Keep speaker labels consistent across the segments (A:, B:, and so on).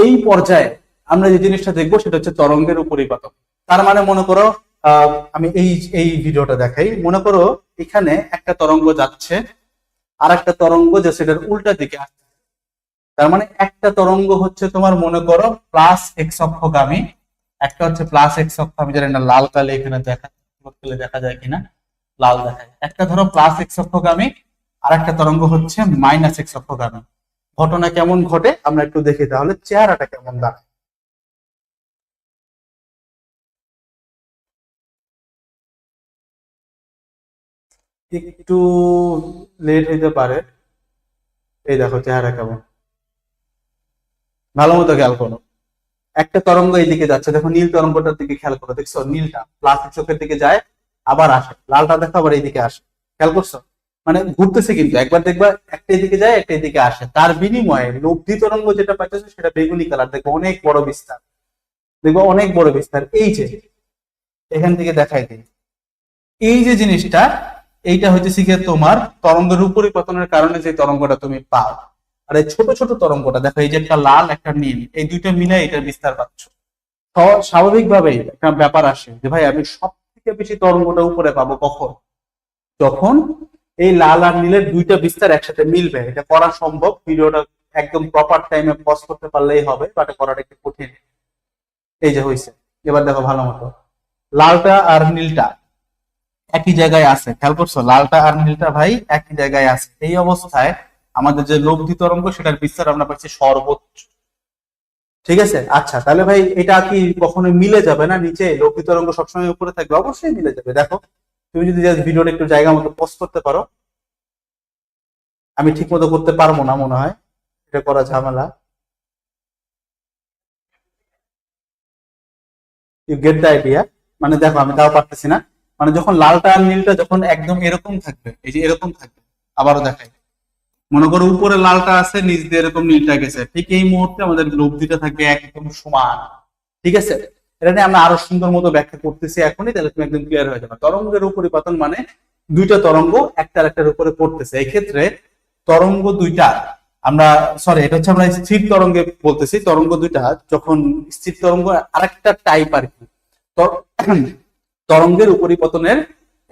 A: এই পর্যায়ে আমরা যে জিনিসটা দেখবো সেটা হচ্ছে তরঙ্গের উপরিপাতন। তার মানে মনে করো আমি এই এই ভিডিওটা দেখাই। মনে করো এখানে একটা তরঙ্গ যাচ্ছে, আর একটা তরঙ্গ যে সেটার উল্টা দিকে আসছে। তার মানে একটা তরঙ্গ হচ্ছে তোমার মনে করো প্লাস এক্স অক্ষগামী, একটা হচ্ছে প্লাস এক্স অক্ষ, আমি জানি না লাল কালে এখানে দেখা যায় কিনা, লাল দেখায়। একটা ধরো প্লাস এক্স অক্ষগামী, আর একটা তরঙ্গ হচ্ছে মাইনাস এক্স অক্ষগামী। ঘটনা কেমন ঘটে আমরা একটু দেখি, তাহলে চেহারাটা কেমন দাঁড়ায়। একটু লেট হইতে পারে। এই দেখো চেহারা কেমন, ভালো মতো খেয়াল করো। একটা তরঙ্গ এইদিকে যাচ্ছে, দেখো নীল তরঙ্গটার দিকে খেয়াল করো, দেখছো নীলটা প্লাস চোখের দিকে যায় আবার আসে, লালটা দেখো আবার এইদিকে আসে, খেয়াল করছো? মানে ঘুরতেছে, কিন্তু একবার দেখবা একটা এদিকে যায় একটা এদিকে আসে। তার বিনিময়ে লব্ধি তরঙ্গ যেটা পাইতেছে সেটা বেগুনি কালার, দেখবো অনেক বড় বিস্তার, দেখবো অনেক বড় বিস্তার। এই যে এখান থেকে দেখাই দিই, এই যে জিনিসটা, এইটা হচ্ছে শিখে তোমার তরঙ্গের উপরিপতনের কারণে যে তরঙ্গটা তুমি পাও। আর এই ছোট ছোট তরঙ্গটা দেখো, এই যে একটা লাল একটা নীল, এই দুইটা মিলে এটার বিস্তার পাচ্ছ। স্বাভাবিকভাবেই একটা ব্যাপার আসে যে ভাই আমি সব থেকে বেশি তরঙ্গটা উপরে পাবো কখন, যখন এই লাল আর নীলের দুইটা বিস্তার একসাথে মিলবে। এটা করা সম্ভব, ভিডিওটা একদম প্রপার টাইমে পজ করতে পারলেই হবে, বাট করাটা একটু কঠিন। এই যে হয়েছে, এবার দেখো ভালো মতো, লালটা আর নীলটা একই জায়গায় আছে, খেয়াল করছো? লালটা আর নীলটা ভাই একই জায়গায় আছে। এই অবস্থায় আমাদের যে লব্ধি তরঙ্গ সেটার বিস্তার আমরা পাচ্ছি সর্বোচ্চ। ঠিক আছে, আচ্ছা তাহলে ভাই এটা কি কখনো মিলে যাবে না? নিচে লব্ধি তরঙ্গ সবসময় উপরে থাকবে? অবশ্যই মিলে যাবে। দেখো তুমি যদি ভিডিওটা একটু জায়গা মতো পোস্ট করতে পারো, আমি ঠিক মতো করতে পারবো না মনে হয়, এটা করা ঝামেলা। You get the idea? মানে দেখো আমি তাও পারতেছি না। মানে যখন লালটা আর নীলটা যখন একদম এরকম থাকবে, এই যে এরকম থাকবে, আবারও দেখাই, মনে করো উপরে লালটা আছে, নিচ দিয়ে এরকম নীলটা গেছে, ঠিক এই মুহূর্তে আমাদের লব্ধিটা থাকবে একদম সমান। ঠিক আছে, এটা নিয়ে আমরা আরো সুন্দর মতো ব্যাখ্যা করতেছি এখনই, তাহলে তুমি একদম ক্লিয়ার হয়ে যাবে। তরঙ্গের উপরিপাতন মানে দুইটা তরঙ্গ একটার একটার উপরে পড়তেছে। এই ক্ষেত্রে তরঙ্গ দুইটা আমরা, সরি এটা হচ্ছে আমরা স্থির তরঙ্গে বলতেছি, তরঙ্গ দুইটা যখন স্থির তরঙ্গ আরেকটা টাইপ আর কি, তরঙ্গের উপরিপতনের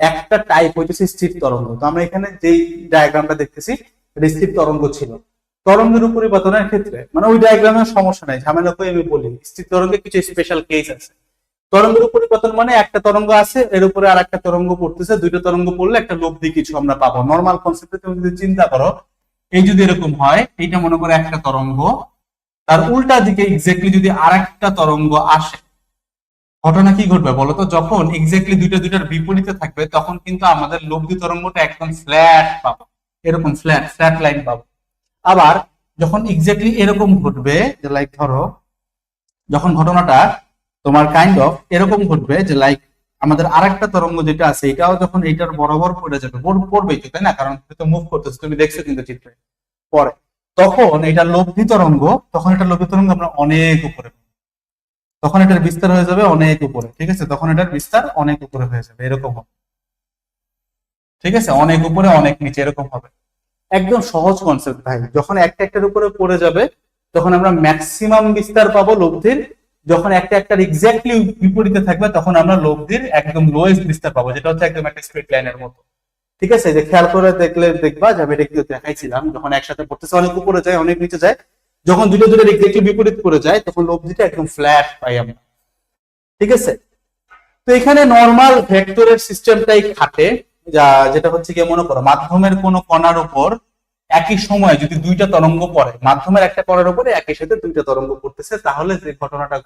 A: একটা টাইপ হইতেছে স্থির তরঙ্গ। তো আমরা এখানে যেই ডায়াগ্রামটা দেখতেছি এটা স্থির তরঙ্গ ছিল। তরঙ্গের উপরিপতনের ক্ষেত্রে মানে ওই ডায়াগ্রামের সমস্যা নাই, ঝামেলা করে আমি বলি, স্থির তরঙ্গে কিছু স্পেশাল কেস আছে। তরঙ্গের উপরিপতন মানে একটা তরঙ্গ আছে, এর উপরে আর একটা তরঙ্গ পড়তেছে, দুইটা তরঙ্গ পড়লে একটা লব্ধি কিছু আমরা পাবো। নর্মাল কনসেপ্টে তুমি যদি চিন্তা করো, এই যদি এরকম হয়, এইটা মনে করো একটা তরঙ্গ, তার উল্টা দিকে এক্স্যাক্টলি যদি আর একটা তরঙ্গ আসে, ঘটনা কি ঘটবে বলতো? যখন এক্স্যাক্টলি দুইটা দুইটার বিপরীতে থাকবে তখন কিন্তু আমাদের লব্ধি তরঙ্গটা একদম ফ্ল্যাট পাবো, এরকম ফ্ল্যাট ফ্ল্যাট লাইন পাবো। আবার যখন এক্স্যাক্টলি এরকম ঘটবে, যে লাইক ধরো যখন ঘটনাটা তোমার কাইন্ড অফ এরকম ঘটবে, যে লাইক আমাদের আরেকটা তরঙ্গ যেটা আছে এটাও যখন এইটার বরাবর পড়ে যাবে, পড়বেই তো তাই না, কারণ তো মুভ করতেছে, তুমি দেখছো কিন্তু চিত্রে পরে, তখন এটা লব্ধি তরঙ্গ, তখন এটা লব্ধি তরঙ্গ আমরা অনেক উপরে, তখন এটার বিস্তার হয়ে যাবে অনেক উপরে। ঠিক আছে, তখন এটার বিস্তার অনেক উপরে হয়ে যাবে, এরকম হবে। ঠিক আছে, অনেক উপরে অনেক নিচে এরকম হবে। একদম সহজ কনসেপ্ট ভাই। যখন একটা একটার উপরে পড়ে যাবে তখন আমরা ম্যাক্সিমাম বিস্তার পাবো লব্ধির, যখন একটা একটার এক্স্যাক্টলি বিপরীতে থাকবে তখন আমরা লব্ধির একদম লোয়েস্ট বিস্তার পাবো, যেটা হচ্ছে একদম একটা স্ট্রেট লাইনের মতো। ঠিক আছে, যে খেয়াল করে দেখলে দেখবা যে আমি এটা কি দেখাইছিলাম, যখন একসাথে পড়তেছে অনেক উপরে যায় অনেক নিচে যায়, যখন দুটো দুটো এক্স্যাক্টলি বিপরীত করে যায় তখন লব্ধিটা একদম ফ্ল্যাট পাই আমরা। ঠিক আছে, তো এখানে নর্মাল ভেক্টরের সিস্টেমটাই খাটে, যা যেটা হচ্ছে কি মনে করো মাধ্যমের কোন কণার উপর একই সময় যদি দুইটা তরঙ্গ পড়ে, মাধ্যমের একটা কণার উপরে একই সাথে দুইটা তরঙ্গ পড়তেছে, তাহলে যে ঘটনাটা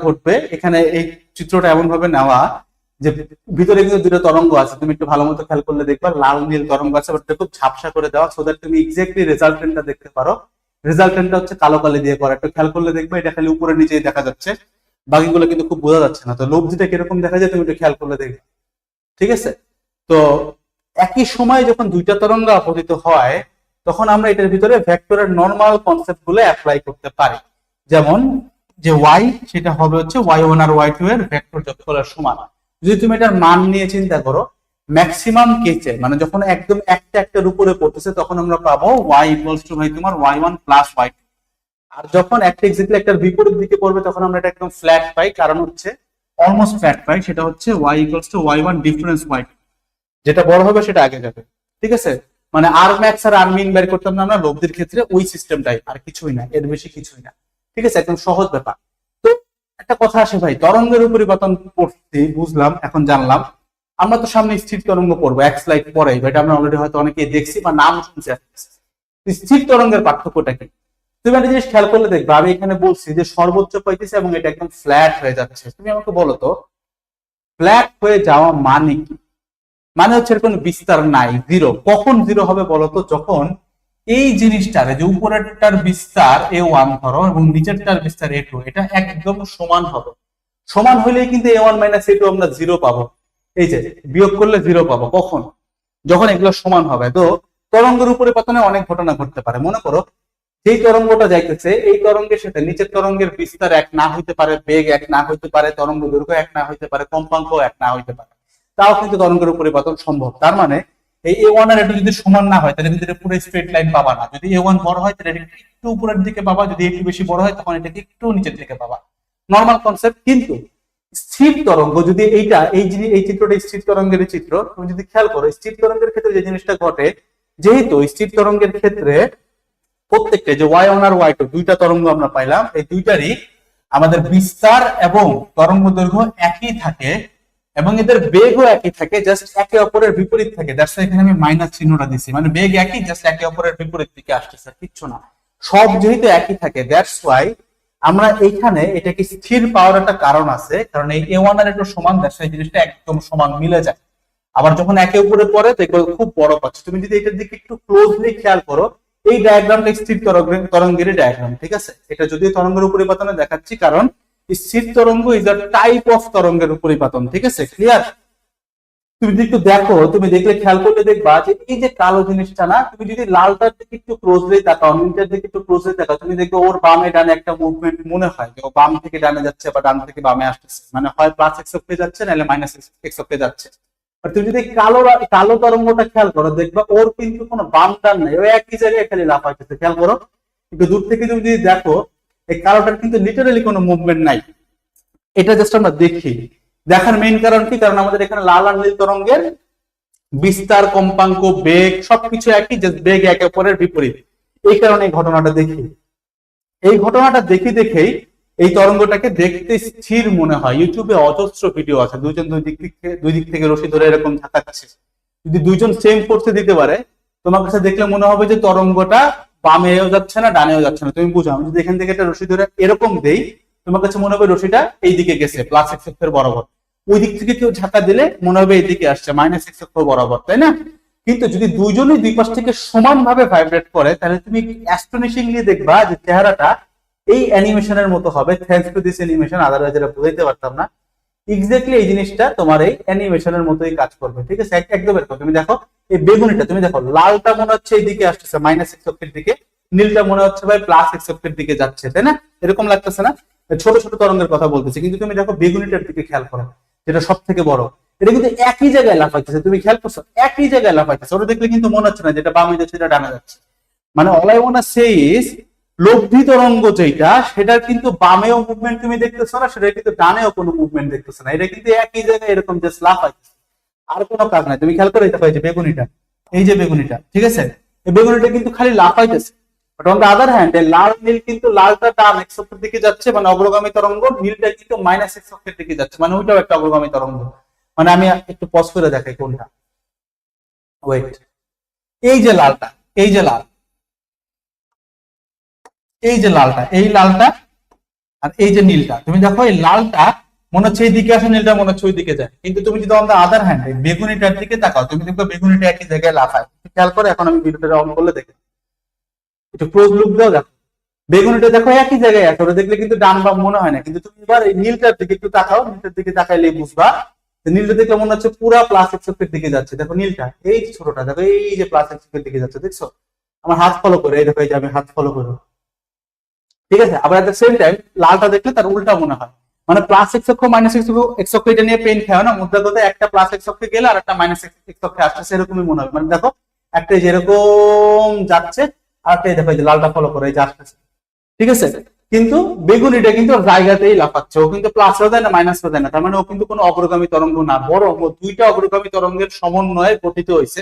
A: ঘটবে এখানে এই চিত্রটা এমন ভাবে নেওয়া যে ভিতরে কিন্তু দুটো তরঙ্গ আছে, তুমি একটু ভালো মতো খেয়াল করলে দেখবা লাল নীল তরঙ্গ আছে, বাট খুব ঝাপসা করে দেওয়া, সো দ্যাট তুমি এক্স্যাক্টলি রেজাল্টেন্টটা দেখতে পারো। রেজাল্টেন্টটা হচ্ছে কালো কালি দিয়ে করা, একটু খেয়াল করলে দেখবা এটা খালি উপরে নিচেই দেখা যাচ্ছে, বাকিগুলো কিন্তু খুব বোঝা যাচ্ছে না। তো লব্ধিটা কিরকম দেখা যায় তুমি একটু খেয়াল করলে দেখবে। ঠিক আছে, তো একই সময় যখন দুইটা তরঙ্গ আপতিত হয় তখন আমরা এটার ভিতরে ভেক্টরের নর্মাল কনসেপ্ট গুলো অ্যাপ্লাই করতে পারি। যেমন যে ওয়াই, সেটা হবে হচ্ছে ওয়াই ওয়ান আর ওয়াই টু এর ভেক্টর যোগফলের সমান। যদি তুমি এটার মান নিয়ে চিন্তা করো, ম্যাক্সিমাম কেসে মানে যখন একদম একটা একটার উপরে পড়তেছে তখন আমরা পাবো y ইকুয়ালস টু ভাই তোমার y1 প্লাস y2। আর যখন একটা এক্স্যাক্টলি একটার বিপরীত দিকে পড়বে তখন আমরা এটা একদম ফ্ল্যাট পাই, কারণ হচ্ছে অলমোস্ট ফ্ল্যাট পাই, সেটা হচ্ছে y equals to y1 difference y2। যেটা বড় হবে সেটা আগে যাবে, ঠিক আছে? মানে আর ম্যাক্স আর আর মিন বের করতাম না আমরা লব্ধির ক্ষেত্রে, ওই সিস্টেমটাই, আর কিছুই না, এর বেশি কিছুই না, ঠিক আছে? একদম সহজ ব্যাপার। তো একটা কথা আসে ভাই, তরঙ্গের উপরিপাতন পড়ছি বুঝলাম, এখন জানলাম। আমরা তো সামনে স্থির তরঙ্গ পড়বো এক স্লাইড পরে, এটা আমরা অলরেডি হয়তো অনেকেই দেখছি বা নাম শুনছি। স্থির তরঙ্গের পার্থক্যটা কি? তুমি একটা জিনিস খেয়াল করলে দেখবে, আমি এখানে বলছি যে সর্বোচ্চ পাইতেছে এবং এটা একদম ফ্ল্যাট হয়ে যাচ্ছে। তুমি আমাকে বলো তো, ফ্ল্যাট হয়ে যাওয়া মানে কি? মানে হচ্ছে এর কোনো বিস্তার নাই, জিরো। কখন জিরো হবে বলতো? যখন এই জিনিসটার, যে উপরেরটার বিস্তার a1 ধরো এবং নিচেরটার বিস্তার a2, এটা একদম সমান হবে। সমান হলেই কিন্তু a1 মাইনাস a2 আমরা জিরো পাবো। এই যে বিয়োগ করলে জিরো পাবো। কখন? যখন এগুলো সমান হবে। তো তরঙ্গের উপরিপাতনে অনেক ঘটনা ঘটতে পারে। মনে করো যেই তরঙ্গটা যাইতেছে, এই তরঙ্গের সাথে নিচের তরঙ্গের বিস্তার এক না হইতে পারে, বেগ এক না হইতে পারে, তরঙ্গ দৈর্ঘ্য এক না হইতে পারে, কম্পাঙ্ক এক না হইতে পারে, তাও কিন্তু তরঙ্গের উপরিপাতন সম্ভব। তার মানে এই a1 আর a2 যদি সমান না হয় তাহলে কিন্তু এটা পুরো স্ট্রেট লাইন পাবা না। যদি a1 বড় হয় তাহলে এটা একটু উপরের দিকে পাবা, যদি a2 বেশি বড় হয় তখন এটাকে একটু নিচের দিকে পাবা। Normal concept. কিন্তু স্থির তরঙ্গ যদি এইটা, এই চিত্রটা স্থির তরঙ্গের চিত্র, তুমি যদি খেয়াল করো স্থির তরঙ্গের ক্ষেত্রে যে জিনিসটা ঘটে, যেহেতু স্থির তরঙ্গের ক্ষেত্রে প্রত্যেকটা যে y1 আর y2 দুইটা তরঙ্গ আমরা পাইলাম, এই দুইটারই আমাদের বিস্তার এবং তরঙ্গ দৈর্ঘ্য একই থাকে এবং এদের বেগও একই থাকে, জাস্ট একে অপরের বিপরীত থাকে। দ্যাটস ওয়াই এখানে আমি মাইনাস চিহ্নটা দিছি, মানে বেগ একই, জাস্ট একে অপরের বিপরীত দিকে আসতেছে, কিচ্ছু না। সব যেহেতু একই থাকে, দ্যাটস ওয়াই আমরা এইখানে এটাকে স্থির পাওয়ার একটা কারণ আছে, কারণ এই a1 আর a2 সমান, দ্যাটস ওয়াই জিনিসটা একদম সমান মিলে যায়। আবার যখন একে উপরে পড়ে দেখবে খুব বড় পাচ্ছে। তুমি যদি এটার দিকে একটু ক্লোজলি খেয়াল করো, এই ডায়াগ্রামটা স্থির তরঙ্গের ডায়াগ্রাম, ঠিক আছে? এটা যদিও তরঙ্গের উপরিপাতনে দেখাচ্ছি, কারণ স্থির তরঙ্গ ইজ আ টাইপ অফ তরঙ্গের উপরিপাতন, ঠিক আছে? ক্লিয়ার? তুমি যদি একটু দেখো, তুমি দেখলে খেয়াল করলে দেখবা যে এই যে কালো জিনিসটা না, তুমি যদি লালটার দিকে একটু ক্লোজলি তাকাও, নীলটার দিকে একটু ক্লোজলি তাকাও, তুমি দেখবে ওর বামে ডানে একটা মুভমেন্ট মনে হয় যে ও বাম থেকে ডানে যাচ্ছে বা ডান থেকে বামে আসতেছে, মানে হয় প্লাস এক্স অক্ষে যাচ্ছে নাহলে মাইনাস এক্স অক্ষে যাচ্ছে। আর তুমি যদি কালো তরঙ্গটা খেয়াল করো, দেখবা ওর কিন্তু কোনো বাম ডান নাই, ও একই জায়গায় খালি লাফাইতেছে। খেয়াল করো একটু দূর থেকে, তুমি যদি দেখো এই কালোটার কিন্তু লিটারালি কোনো মুভমেন্ট নাই। এটা জাস্ট আমরা দেখি। দেখার মেইন কারণ কি? কারণ আমাদের এখানে লাল আর নীল তরঙ্গের বিস্তার, কম্পাঙ্ক, বেগ সবকিছু একই, জাস্ট বেগ একে অপরের বিপরীত। এই কারণে এই ঘটনাটা দেখি। এই ঘটনাটা দেখেই এই তরঙ্গটাকে দেখতে স্থির মনে হয়। ইউটিউবে অজস্র ভিডিও আছে, দুইজন দুই দিক থেকে রশি ধরে এরকম ঝাঁকাচ্ছে। যদি দুইজন সেম ফোর্সে দিতে পারে, তোমার কাছে দেখলে মনে হবে যে তরঙ্গটা বামেও যাচ্ছে না ডানেও যাচ্ছে না। তুমি বুঝো, আমি যদি এখান থেকে একটা রশি ধরে এরকম দেই, তোমার কাছে মনে হবে রশিটা এই দিকে গেছে প্লাস এক্স অক্ষের বরাবর। ওই দিক থেকে কেউ ঝাঁকা দিলে মনে হবে এই দিকে আসছে মাইনাস এক্স অক্ষ বরাবর, তাই না? কিন্তু যদি দুইজনই দুই পাশ থেকে সমানভাবে ভাইব্রেট করে, তাহলে তুমি অ্যাস্টনিশিংলি দেখবা যে চেহারাটা এই অ্যানিমেশনের মতো হবে। Thanks to this animation, otherwise এটা বুঝাইতে পারতাম না। এক্স্যাক্টলি এই জিনিসটা তোমার এই অ্যানিমেশনের মতোই কাজ করবে, ঠিক আছে? একদম এরকম। তুমি দেখো এই বেগুনিটা, তুমি দেখো লালটা মনে হচ্ছে এই দিকে আসতেছে মাইনাস এক্স অক্ষের দিকে, নীলটা মনে হচ্ছে ভাই প্লাস এক্স অক্ষের দিকে যাচ্ছে, তাই না? এরকম লাগতেছে না? ছোট ছোট তরঙ্গের কথা বলতেছি, কিন্তু তুমি দেখো বেগুনিটার দিকে খেয়াল করো, যেটা সব থেকে বড়, এটা কিন্তু একই জায়গায় লাফাইতেছে। তুমি খেয়াল করছো একই জায়গায় লাফাইতেছে। ওটা দেখলে কিন্তু মনে হচ্ছে না যেটা বামে যাচ্ছে এটা ডানে যাচ্ছে। মানে all I want to say is, লব্ধি তরঙ্গ যেটা, সেটার কিন্তু বামেও মুভমেন্ট তুমি দেখতেছো না, সেটা কিন্তু ডানেও কোনো মুভমেন্ট দেখতেছো না। এটা কিন্তু একই জায়গায় এরকম জাস্ট লাফাইতেছে, আর কোনো কাজ নাই। তুমি খেয়াল করে দেখো এই যে বেগুনিটা, এই যে বেগুনিটা, ঠিক আছে? এই বেগুনিটা কিন্তু খালি লাফাইতেছে। But on the other hand লাল নীল কিন্তু লালটা ডান এক্স অক্ষের দিকে যাচ্ছে, মানে অগ্রগামী তরঙ্গ, নীলটা কিন্তু মাইনাস এক্স অক্ষের দিকে যাচ্ছে, মানে ওইটাও একটা অগ্রগামী তরঙ্গ। মানে আমি একটু পজ করে দেখাই কোনটা। ওয়েট, এই যে লালটা, এই যে লাল, এই যে লালটা, এই লালটা আর এই যে নীলটা, তুমি দেখো এই লালটা মনে হচ্ছে এই দিকে আসে, নীলটা মনে হচ্ছে ওই দিকে যায়। কিন্তু তুমি যদি অন দ্য আদার হ্যান্ড বেগুনিটার দিকে তাকাও, তুমি দেখবে বেগুনিটা একই জায়গায় লাফায়। খেয়াল করে, এখন আমি ভিডিওটা অন করলে দেখো, একটু ক্লোজ লুক দাও, দেখো বেগুনিটা দেখো একই জায়গায় আছে। ওটা দেখলে কিন্তু ডান বাম মনে হয় না, কিন্তু তুমি এবার এই নীলটার দিকে একটু তাকাও, নীলটার দিকে তাকাইলে বুঝবা নীলটা দেখলে মনে হচ্ছে পুরা প্লাস এক্স অক্ষের দিকে যাচ্ছে। দেখো নীলটা, এই যে ছোটটা দেখো, এই যে প্লাস এক্স অক্ষের দিকে যাচ্ছে, দেখছো? আমার হাত ফলো করে, এই দেখো এই যে আমি হাত ফলো করো, ঠিক আছে? আবার এট দ্য সেম টাইম লালটা দেখলে তার উল্টা মনে হয়, মানে প্লাস এক্স অক্ষ মাইনাস এক্স অক্ষ এটা নিয়ে পেন খায় না, মুদ্রা কথা একটা প্লাস এক্স অক্ষে গেলে আর একটা মাইনাস এক্স অক্ষে আসছে এরকমই মনে হবে। মানে দেখো একটা যেরকম যাচ্ছে আর একটা দেখো যে লালটা ফলো করে যে আসতেছে, ঠিক আছে। কিন্তু বেগুনিটা কিন্তু জায়গাতেই লাফাচ্ছে, ও কিন্তু প্লাসও দেয় না মাইনাসও দেয় না, তার মানে ও কিন্তু কোনো অগ্রগামী তরঙ্গ না, বরং ও দুইটা অগ্রগামী তরঙ্গের সমন্বয়ে গঠিত হয়েছে,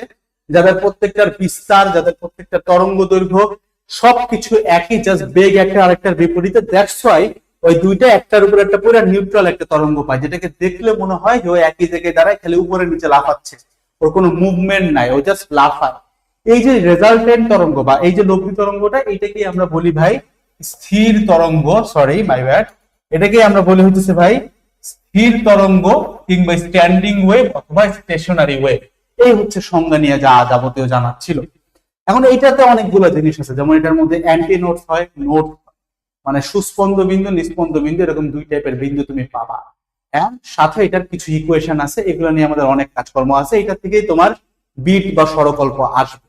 A: যাদের প্রত্যেকটার বিস্তার, যাদের প্রত্যেকটা তরঙ্গ দৈর্ঘ্য সবকিছু একই, জাস্ট বেগ একটা আরেকটার বিপরীতে। দ্যাটস ওয়াই ওই দুইটা একটার উপর একটা পুরো নিউট্রাল একটা তরঙ্গ পায়, যেটাকে দেখলে মনে হয় যে ও একই জায়গায় দাঁড়ায়, খালি উপরে নিচে লাফাচ্ছে, ওর কোনো মুভমেন্ট নাই, ও জাস্ট লাফায়। এই যে রেজাল্টেন্ট তরঙ্গ বা এই যে লব্ধি তরঙ্গটা, এটাকেই আমরা বলি ভাই স্থির তরঙ্গ, সরি মাই ব্যাড, এটাকে আমরা বলি হচ্ছে ভাই স্থির তরঙ্গ কিংবা স্ট্যান্ডিং ওয়েভ অথবা স্টেশনারি ওয়েভ। এই হচ্ছে সংজ্ঞা নিয়ে যা যাবতীয় জানার ছিল। এখন এইটাতে অনেকগুলো জিনিস আছে, যেমন এটার মধ্যে অ্যান্টি নোটস হয়, নোট মানে সুস্পন্দ বিন্দু নিস্পন্দ বিন্দু, এরকম দুই টাইপের বিন্দু তুমি পাবা। হ্যাঁ, সাথে এটার কিছু ইকুয়েশন আছে, এগুলো নিয়ে আমাদের অনেক কাজকর্ম আছে, এটা থেকেই তোমার বিট বা সরকল্প আসবে।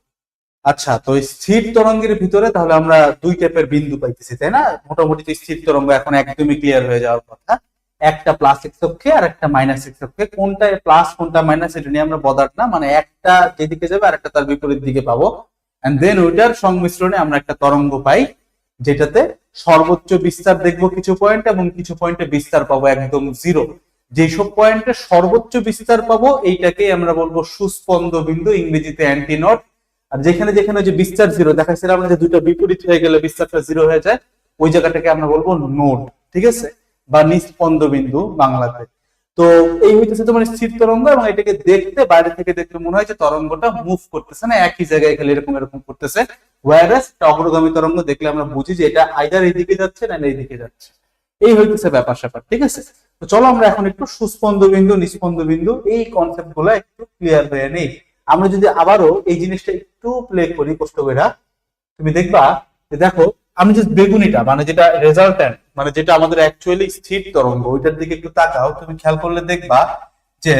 A: আচ্ছা, তো স্থির তরঙ্গের ভিতরে তাহলে আমরা দুই টাইপের বিন্দু পাইতেছি, তাই না? মোটামুটি স্থির তরঙ্গ এখন একদমই ক্লিয়ার হয়ে যাওয়ার কথা, একটা প্লাস এক্স অক্ষে আর একটা মাইনাস এক্স অক্ষে। কোনটা প্লাস কোনটা মাইনাস এটা নিয়ে আমরা বদার্থ না, মানে একটা যেদিকে যাবে আর একটা তার বিপরীত দিকে পাবো, এন্ড দেন ওইটার সংমিশ্রণে আমরা একটা তরঙ্গ পাই, যেটাতে সর্বোচ্চ বিস্তার দেখবো কিছু পয়েন্ট এবং কিছু পয়েন্টে বিস্তার পাবো একদম জিরো। যেসব পয়েন্টে সর্বোচ্চ বিস্তার পাবো এইটাকে আমরা বলবো সুস্পন্দ বিন্দু, ইংরেজিতে অ্যান্টিনোড। আর যেখানে যেখানে যে বিস্তার জিরো দেখাচ্ছিলাম যে দুটো বিপরীত হয়ে গেলে বিস্তারটা জিরো হয়ে যায়, ওই জায়গাটাকে আমরা বলবো নোড, ঠিক আছে, বা নিস্পন্দ বিন্দু বাংলাতে। তো এই হইতেছে তোমার স্থির তরঙ্গ, এবং এটাকে দেখতে বাইরে থেকে দেখতে মনে হয় যে তরঙ্গটা মুভ করতেছে না, একই জায়গায় খালি এরকম এরকম করতেছে। ওয়ারাস অগ্রগামী তরঙ্গ দেখলে আমরা বুঝি যে এটা আইদার এইদিকে যাচ্ছে না এইদিকে যাচ্ছে। এই হইতেছে ব্যাপার স্যাপার, ঠিক আছে। তো চলো আমরা এখন একটু সুস্পন্দ বিন্দু নিস্পন্দ বিন্দু এই কনসেপ্ট গুলো একটু ক্লিয়ার হয়ে নেই। আমরা যদি আবারও এই জিনিসটা একটু প্লে করি কষ্ট করে, তুমি দেখবা যে দেখো আমি জাস্ট বেগুনিটা মানে যেটা রেজাল্টেন্ট মানে যেটা আমাদের অ্যাকচুয়ালি স্থির তরঙ্গ, ওইটার দিকে একটু তাকাও, তুমি খেয়াল করলে দেখবা যে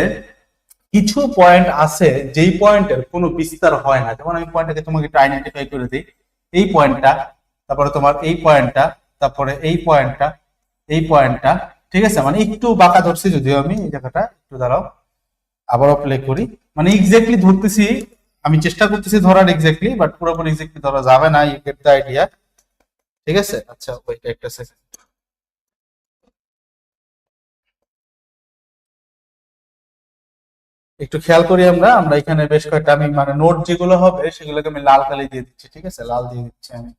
A: কিছু পয়েন্ট আছে যেই পয়েন্টের কোনো বিস্তার হয় না। যেমন আমি পয়েন্টটাকে তোমাকে একটু আইডেন্টিফাই করে দিই, এই পয়েন্টটা, তারপরে তোমার এই পয়েন্টটা, তারপরে এই পয়েন্টটা, এই পয়েন্টটা, ঠিক আছে। মানে একটু বাঁকা ধরছি যদিও আমি, এই জায়গাটা একটু দাঁড়াও আবারও প্লে করি, মানে এক্স্যাক্টলি ধরতেছি, আমি চেষ্টা করতেছি ধরার এক্স্যাক্টলি, বাট পুরোপুরি এক্স্যাক্টলি ধরা যাবে না, ইউ গেট দ্য আইডিয়া, ঠিক আছে। আচ্ছা ওইটা একটা সেকেন্ড, একটু খেয়াল করি আমরা আমরা এখানে বেশ কয়েকটা আমি মানে নোট যেগুলো হবে সেগুলোকে আমি লাল কালি দিয়ে দিচ্ছি, ঠিক আছে, লাল দিয়ে দিচ্ছি আমি,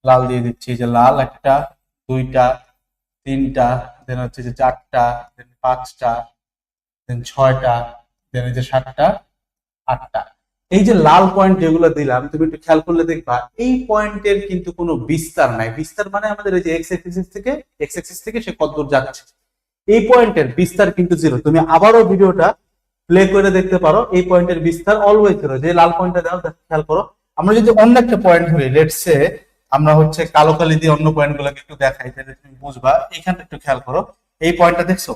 A: লাল দিয়ে দিচ্ছি, যে লাল একটা, দুইটা, তিনটা, দেন হচ্ছে যে চারটা, দেন পাঁচটা, দেন ছয়টা, দেন এই যে সাতটা, আটটা। এই যে লাল পয়েন্ট যেগুলো দিলাম তুমি একটু খেয়াল করলে দেখবা এই পয়েন্টের কিন্তু কোনো বিস্তার নাই। বিস্তার মানে আমাদের এই যে এক্স অ্যাক্সিস থেকে সে কতদূর যাচ্ছে, এই পয়েন্টের বিস্তার কিন্তু জিরো। তুমি আবারও ভিডিওটা প্লে করে দেখতে পারো, এই পয়েন্টের বিস্তার অলওয়েজ জিরো। যে লাল পয়েন্টটা দাও খেয়াল করো। আমরা যদি অন্য একটা পয়েন্ট ধরি, লেটস সে আমরা হচ্ছে কালো কালি দিয়ে অন্য পয়েন্ট গুলোকে একটু দেখাই, তাহলে তুমি বুঝবা। এখানটা একটু খেয়াল করো, এই পয়েন্টটা দেখছো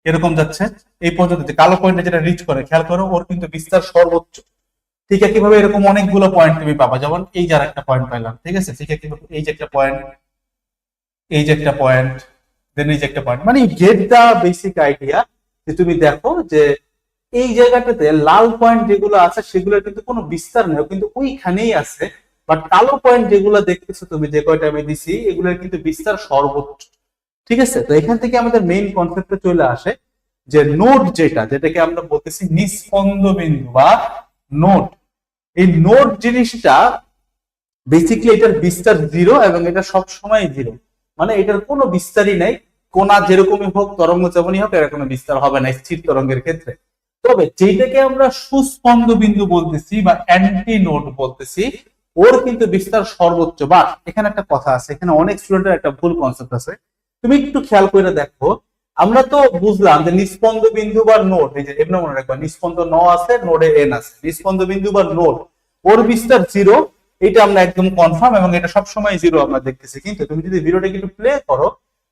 A: এরকম যাচ্ছে, এই পর্যন্ত যে কালো পয়েন্টে যেটা রিচ করে খেয়াল করো, ওর কিন্তু বিস্তার সর্বোচ্চ। ঠিক একইভাবে এরকম অনেকগুলো পয়েন্ট তুমি পাবা, যেমন এই যার একটা পয়েন্ট পাইলাম, ঠিক আছে। ঠিক একইভাবে এই যে একটা পয়েন্ট, এই যে একটা পয়েন্ট, দেন এই যে একটা পয়েন্ট, মানে গেট দা বেসিক আইডিয়া। যে তুমি দেখো যে এই জায়গাটাতে লাল পয়েন্ট যেগুলো আছে সেগুলোর কিন্তু কোনো বিস্তার নেই, কিন্তু ওইখানেই আছে। বাট কালো পয়েন্ট যেগুলো দেখতেছো তুমি, যে কয়টা আমি দিছি, এগুলোর কিন্তু বিস্তার সর্বোচ্চ, ঠিক আছে। তো এখান থেকে আমাদের মেইন কনসেপ্টে চলে আসে যে নোড যেটাকে আমরা বলতেছি নিস্পন্দ বিন্দু বা নোড। এই নোড জিনিসটা বেসিক্যালি এটার বিস্তার জিরো এবং এটা সব সময় জিরো, মানে এটার কোনো বিস্তারই নাই। কোনা যেরকমই হোক, তরঙ্গ যেমনই হোক, এর কোনো বিস্তার হবে না স্থির তরঙ্গের ক্ষেত্রে। তবে যেটাকে আমরা সুস্পন্দ বিন্দু বলতেছি বা অ্যান্টি নোড বলতেছি, ওর কিন্তু বিস্তার সর্বোচ্চ। বা এখানে একটা কথা আছে, এখানে অনেক স্টুডেন্টের একটা ভুল কনসেপ্ট আছে, তুমি একটু খেয়াল করে দেখো। আমরা তো বুঝলাম যে নিস্পন্দ বিন্দু বা নোড, এই যে এমন মনে রাখবা, নিস্পন্দ ন আছে, নোডে এন আছে, নিস্পন্দ বিন্দু বা নোড, ওর বিস্তার জিরো, এটা আমরা একদম কনফার্ম, এবং এটা সবসময় জিরো আমরা দেখতেছি। কিন্তু তুমি যদি ভিডিওটা একটু প্লে করো,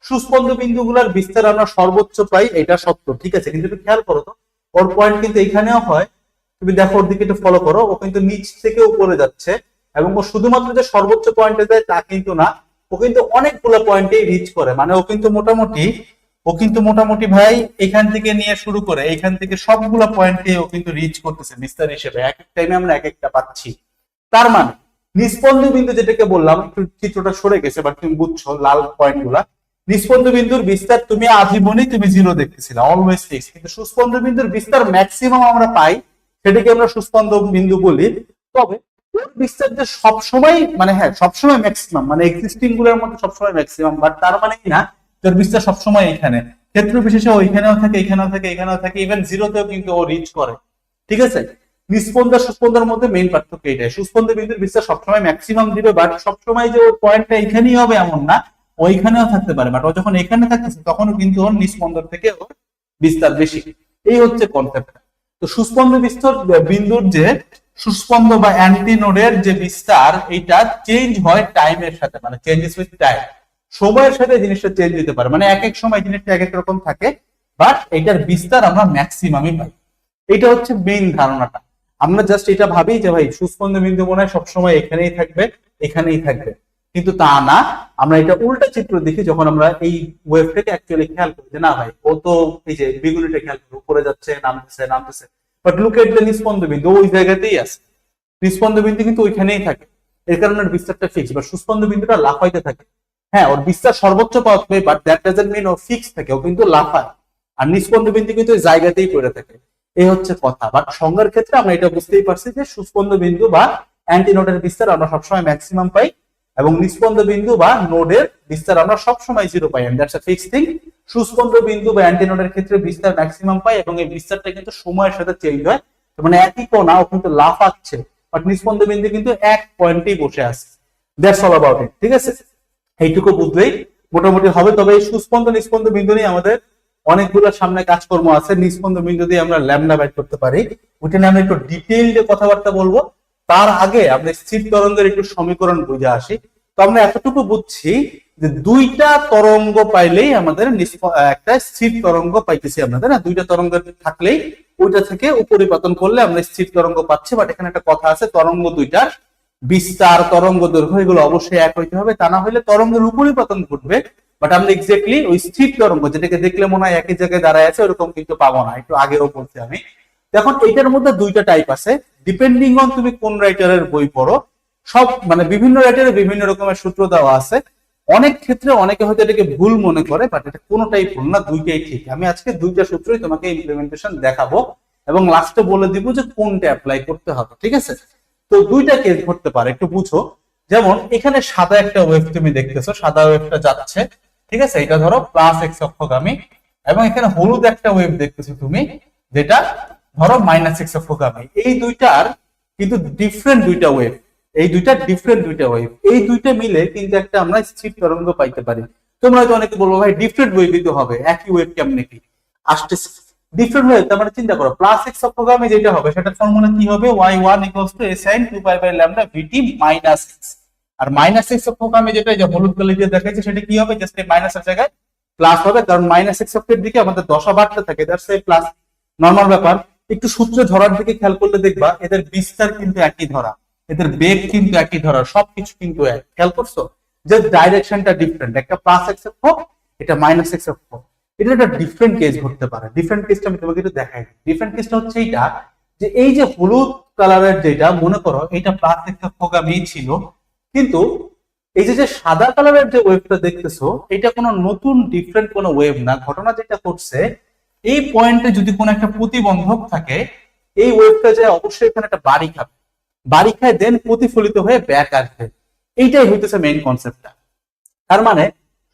A: সুস্পন্দ বিন্দুগুলোর বিস্তার আমরা সর্বোচ্চ পাই, এটা সত্য, ঠিক আছে। কিন্তু একটু খেয়াল করো তো, ওর পয়েন্ট কিন্তু এখানেও হয়, তুমি দেখো ওর দিকে একটু ফলো করো, ও কিন্তু নিচ থেকে উপরে যাচ্ছে, এবং ও শুধুমাত্র যে সর্বোচ্চ পয়েন্টে যায় তা কিন্তু না, ও কিন্তু অনেকগুলো পয়েন্টেই রিচ করে, মানে ও কিন্তু মোটামুটি ভাই এখান থেকে নিয়ে শুরু করে এখান থেকে সবগুলো পয়েন্টে ও কিন্তু রিচ করতেছে বিস্তার হিসেবে, এক এক টাইমে আমরা এক একটা পাচ্ছি। তার মানে নিস্পন্দ বিন্দু যেটাকে বললাম, একটু চিত্রটা সরে গেছে বাট তুমি বুঝছো লাল পয়েন্ট গুলা, নিস্পন্দ বিন্দুর বিস্তার তুমি আজীবনই তুমি 0 দেখতেছিলে, অলওয়েজ ফিক্স। কিন্তু সুস্পন্দ বিন্দুর বিস্তার ম্যাক্সিমাম আমরা পাই, সেটাকে আমরা সুস্পন্দ বিন্দু বলি। তবে ওর বিস্তার যে সবসময়, মানে হ্যাঁ সবসময় ম্যাক্সিমাম, মানে এক্সিস্টিং গুলোর মধ্যে সবসময় ম্যাক্সিমাম, বাট তার মানে কি না তোর বিস্তার সবসময় এখানে, ক্ষেত্র বিশেষে ওইখানেও থাকে, এখানেও থাকে, এখানেও থাকে, ইভেন 0তেও কিন্তু ও রিচ করে। ঠিক আছে, নিস্পন্দ আর সুস্পন্দের মধ্যে মেইন পার্থক্য এটাই, সুস্পন্দ বিন্দুর বিস্তার সবসময় ম্যাক্সিমাম দিবে, বাট সবসময় যে ওর পয়েন্টটা এখানেই হবে এমন না, ওইখানেও থাকতে পারে, বাট ও যখন এখানে থাকতেছে তখনও কিন্তু ওর নিস্পন্দর থেকে ওর বিস্তার বেশি। এই হচ্ছে কনসেপ্ট। তো সুস্পন্দ বিস্তার বিন্দুর যে সুস্পন্দ বা অ্যান্টিনোডের যে বিস্তার, এটা চেঞ্জ হয় টাইমের সাথে, মানে চেঞ্জেস উইথ টাইম, সময়ের সাথে জিনিসটা চেঞ্জ দিতে পারে, মানে এক এক সময় জিনিসটা এক এক রকম থাকে, বাট এটার বিস্তার আমরা ম্যাক্সিমামই পাই। এটা হচ্ছে মেইন ধারণাটা। আমরা জাস্ট এটা ভাবি যে ভাই সুস্পন্দ বিন্দু মনে হয় সবসময় এখানেই থাকবে, এখানেই থাকবে, কিন্তু তা না। আমরা এটা উল্টা চিত্র দেখি, যখন আমরা এই ওয়েভটাকে অ্যাকচুয়ালি খেয়াল করি যে না ভাই ও তো এই যে বিগুলিটা খেয়াল করি উপরে যাচ্ছে, নামতেছে, বাট লুক এট দ্য নিস্পন্দ বিন্দু, ওই জায়গাতেই আছে, নিস্পন্দ বিন্দু কিন্তু ওইখানেই থাকে, এর কারণে ওর বিস্তারটা ফিক্স। বা সুস্পন্দ বিন্দুটা লাফাইতে থাকে, হ্যাঁ ওর বিস্তার সর্বোচ্চ পাবে, বাট দ্যাট ডাজন্ট মিন ও ফিক্স থাকে, ও কিন্তু লাফায়। আর নিস্পন্দ বিন্দু কিন্তু ওই জায়গাতেই পড়ে থাকে, এই হচ্ছে কথা। বাট সংজ্ঞার ক্ষেত্রে আমরা এটা বুঝতেই পারছি যে সুস্পন্দ বিন্দু বা অ্যান্টিনোডের বিস্তার আমরা সবসময় ম্যাক্সিমাম পাই, এবং নিস্পন্দ বিন্দু বা নোডের বিস্তার আমরা সবসময় 0 পাই, and that's a fixed thing. সুস্পন্দ বিন্দু বা অ্যান্টিনোডের ক্ষেত্রে বিস্তার ম্যাক্সিমাম পাই, এবং এই বিস্তারটা কিন্তু সময়ের সাথে চেঞ্জ হয়, মানে একই কোণা ও কিন্তু লাফাচ্ছে, বাট নিস্পন্দ বিন্দু কিন্তু এক পয়েন্টেই বসে আছে। That's all about it. ঠিক আছে, এইটুকু বুঝলেই মোটামুটি হবে। তবে এই সুস্পন্দ নিস্পন্দ বিন্দু নিয়ে আমাদের অনেকগুলো সামনে কাজকর্ম আছে। নিস্পন্দ বিন্দু দিয়ে আমরা ল্যামডা বাইর করতে পারি, ওইটা নিয়ে আমরা একটু ডিটেইলডে কথাবার্তা বলবো। তার আগে আমরা স্থির তরঙ্গের একটু সমীকরণ বুঝে আসি। তো আমরা এতটুকু বুঝছি যে দুইটা তরঙ্গ পাইলেই আমাদের একটা স্থির তরঙ্গ পাইতেছি আমরা, তাই না? দুইটা তরঙ্গ থাকলেই ওইটা থেকে উপরিপাতন করলে আমরা স্থির তরঙ্গ পাচ্ছি। বাট এখানে একটা কথা আছে, তরঙ্গ দুইটার বিস্তার, তরঙ্গ দৈর্ঘ্য এগুলো অবশ্যই এক হইতে হবে, তা না হলে তরঙ্গের উপরিপাতন ঘটবে। বাট আমরা এক্স্যাক্টলি ওই স্থির তরঙ্গ যেটাকে দেখলে মনে হয় একই জায়গায় দাঁড়ায় আছে, ওরকম কিন্তু পাবো না, একটু আগেও বলছি আমি। এখন এটার মধ্যে দুইটা টাইপ আছে, ডিপেন্ডিং অন তুমি কোন রাইটারের বই পড়ো। সব মানে বিভিন্ন রাইটারে বিভিন্ন রকমের সূত্র দেওয়া আছে। অনেক ক্ষেত্রে অনেকে হয়তো এটাকে ভুল মনে করে, বাট এটা কোনোটাই ভুল না, দুইটাই ঠিক। আমি আজকে দুইটা সূত্রই তোমাকে ইমপ্লিমেন্টেশন দেখাবো এবং লাস্টে বলে দিব যে কোনটা অ্যাপ্লাই করতে হবে। ঠিক আছে, তো দুইটা কেস ঘটতে পারে, একটু বুঝো। যেমন এখানে সাদা একটা ওয়েভ তুমি দেখতেছো, সাদা ওয়েভটা যাচ্ছে, ঠিক আছে, এটা ধরো প্লাস এক্স অক্ষগামী, এবং এখানে হলুদ একটা ওয়েভ দেখতেছো তুমি, যেটা ধরো মাইনাস এক্স অক্ষগামী। এই দুইটার কিন্তু ডিফারেন্ট দুইটা ওয়েভ, এই দুইটা ডিফারেন্ট দুইটা ওয়েভ, এই দুইটা মিলে কিন্তু একটা আমরা স্থির তরঙ্গ পাইতে পারি। তোমরা হয়তো অনেকে বলবো ভাই ডিফারেন্ট ওয়েভই তো হবে, একই ওয়েভ কেমনে কি আসতে ডিফারেন্ট ওয়েভ? তার মানে চিন্তা করো, প্লাস এক্স অক্ষগামী যেটা হবে সেটার ফর্মুলা কি হবে? y1 = a sin 2π/λ vt minus X. আর মাইনাস এক্স অক্ষগামী যেটা যে হলুদ কালি দিয়ে দেখাচ্ছে সেটা কি হবে? জাস্ট এই মাইনাসের জায়গায় প্লাস হবে, কারণ মাইনাস এক্স অক্ষের দিকে আমাদের দশা বাড়তে থাকে, দ্যাটস এই প্লাস, নরমাল ব্যাপার। একটু সূত্রে ধরার দিকে খেয়াল করলে দেখবা এদের বিস্তার কিন্তু একই ধরা, এদের বেগ কিন্তু একই ধরা, সবকিছু কিন্তু এক। খেয়াল করছো যে ডাইরেকশনটা ডিফারেন্ট, একটা প্লাস এক্স অক্ষ, এটা মাইনাস এক্স অক্ষ, এটা একটা ডিফারেন্ট কেস ঘটতে পারে। ডিফারেন্ট কেসটা আমি তোমাকে একটু দেখাই। ডিফারেন্ট কেসটা হচ্ছে এইটা, যে এই যে হলুদ কালারের যেটা, মনে করো এটা প্লাস এক্স অক্ষগামী ছিল, কিন্তু এই যে সাদা কালারের যে ওয়েভটা দেখতেছো, এটা কোনো নতুন ডিফারেন্ট কোনো ওয়েভ না। ঘটনা যেটা ঘটছে, এই পয়েন্টে যদি কোনো একটা প্রতিবন্ধক থাকে, এই ওয়েভটা যায় অবশ্যই এখানে একটা বাড়ি খাবে, বাড়ি খায় দেন প্রতিফলিত হয়ে ব্যাক আসবে। এইটাই হইতেছে মেইন কনসেপ্টটা। তার মানে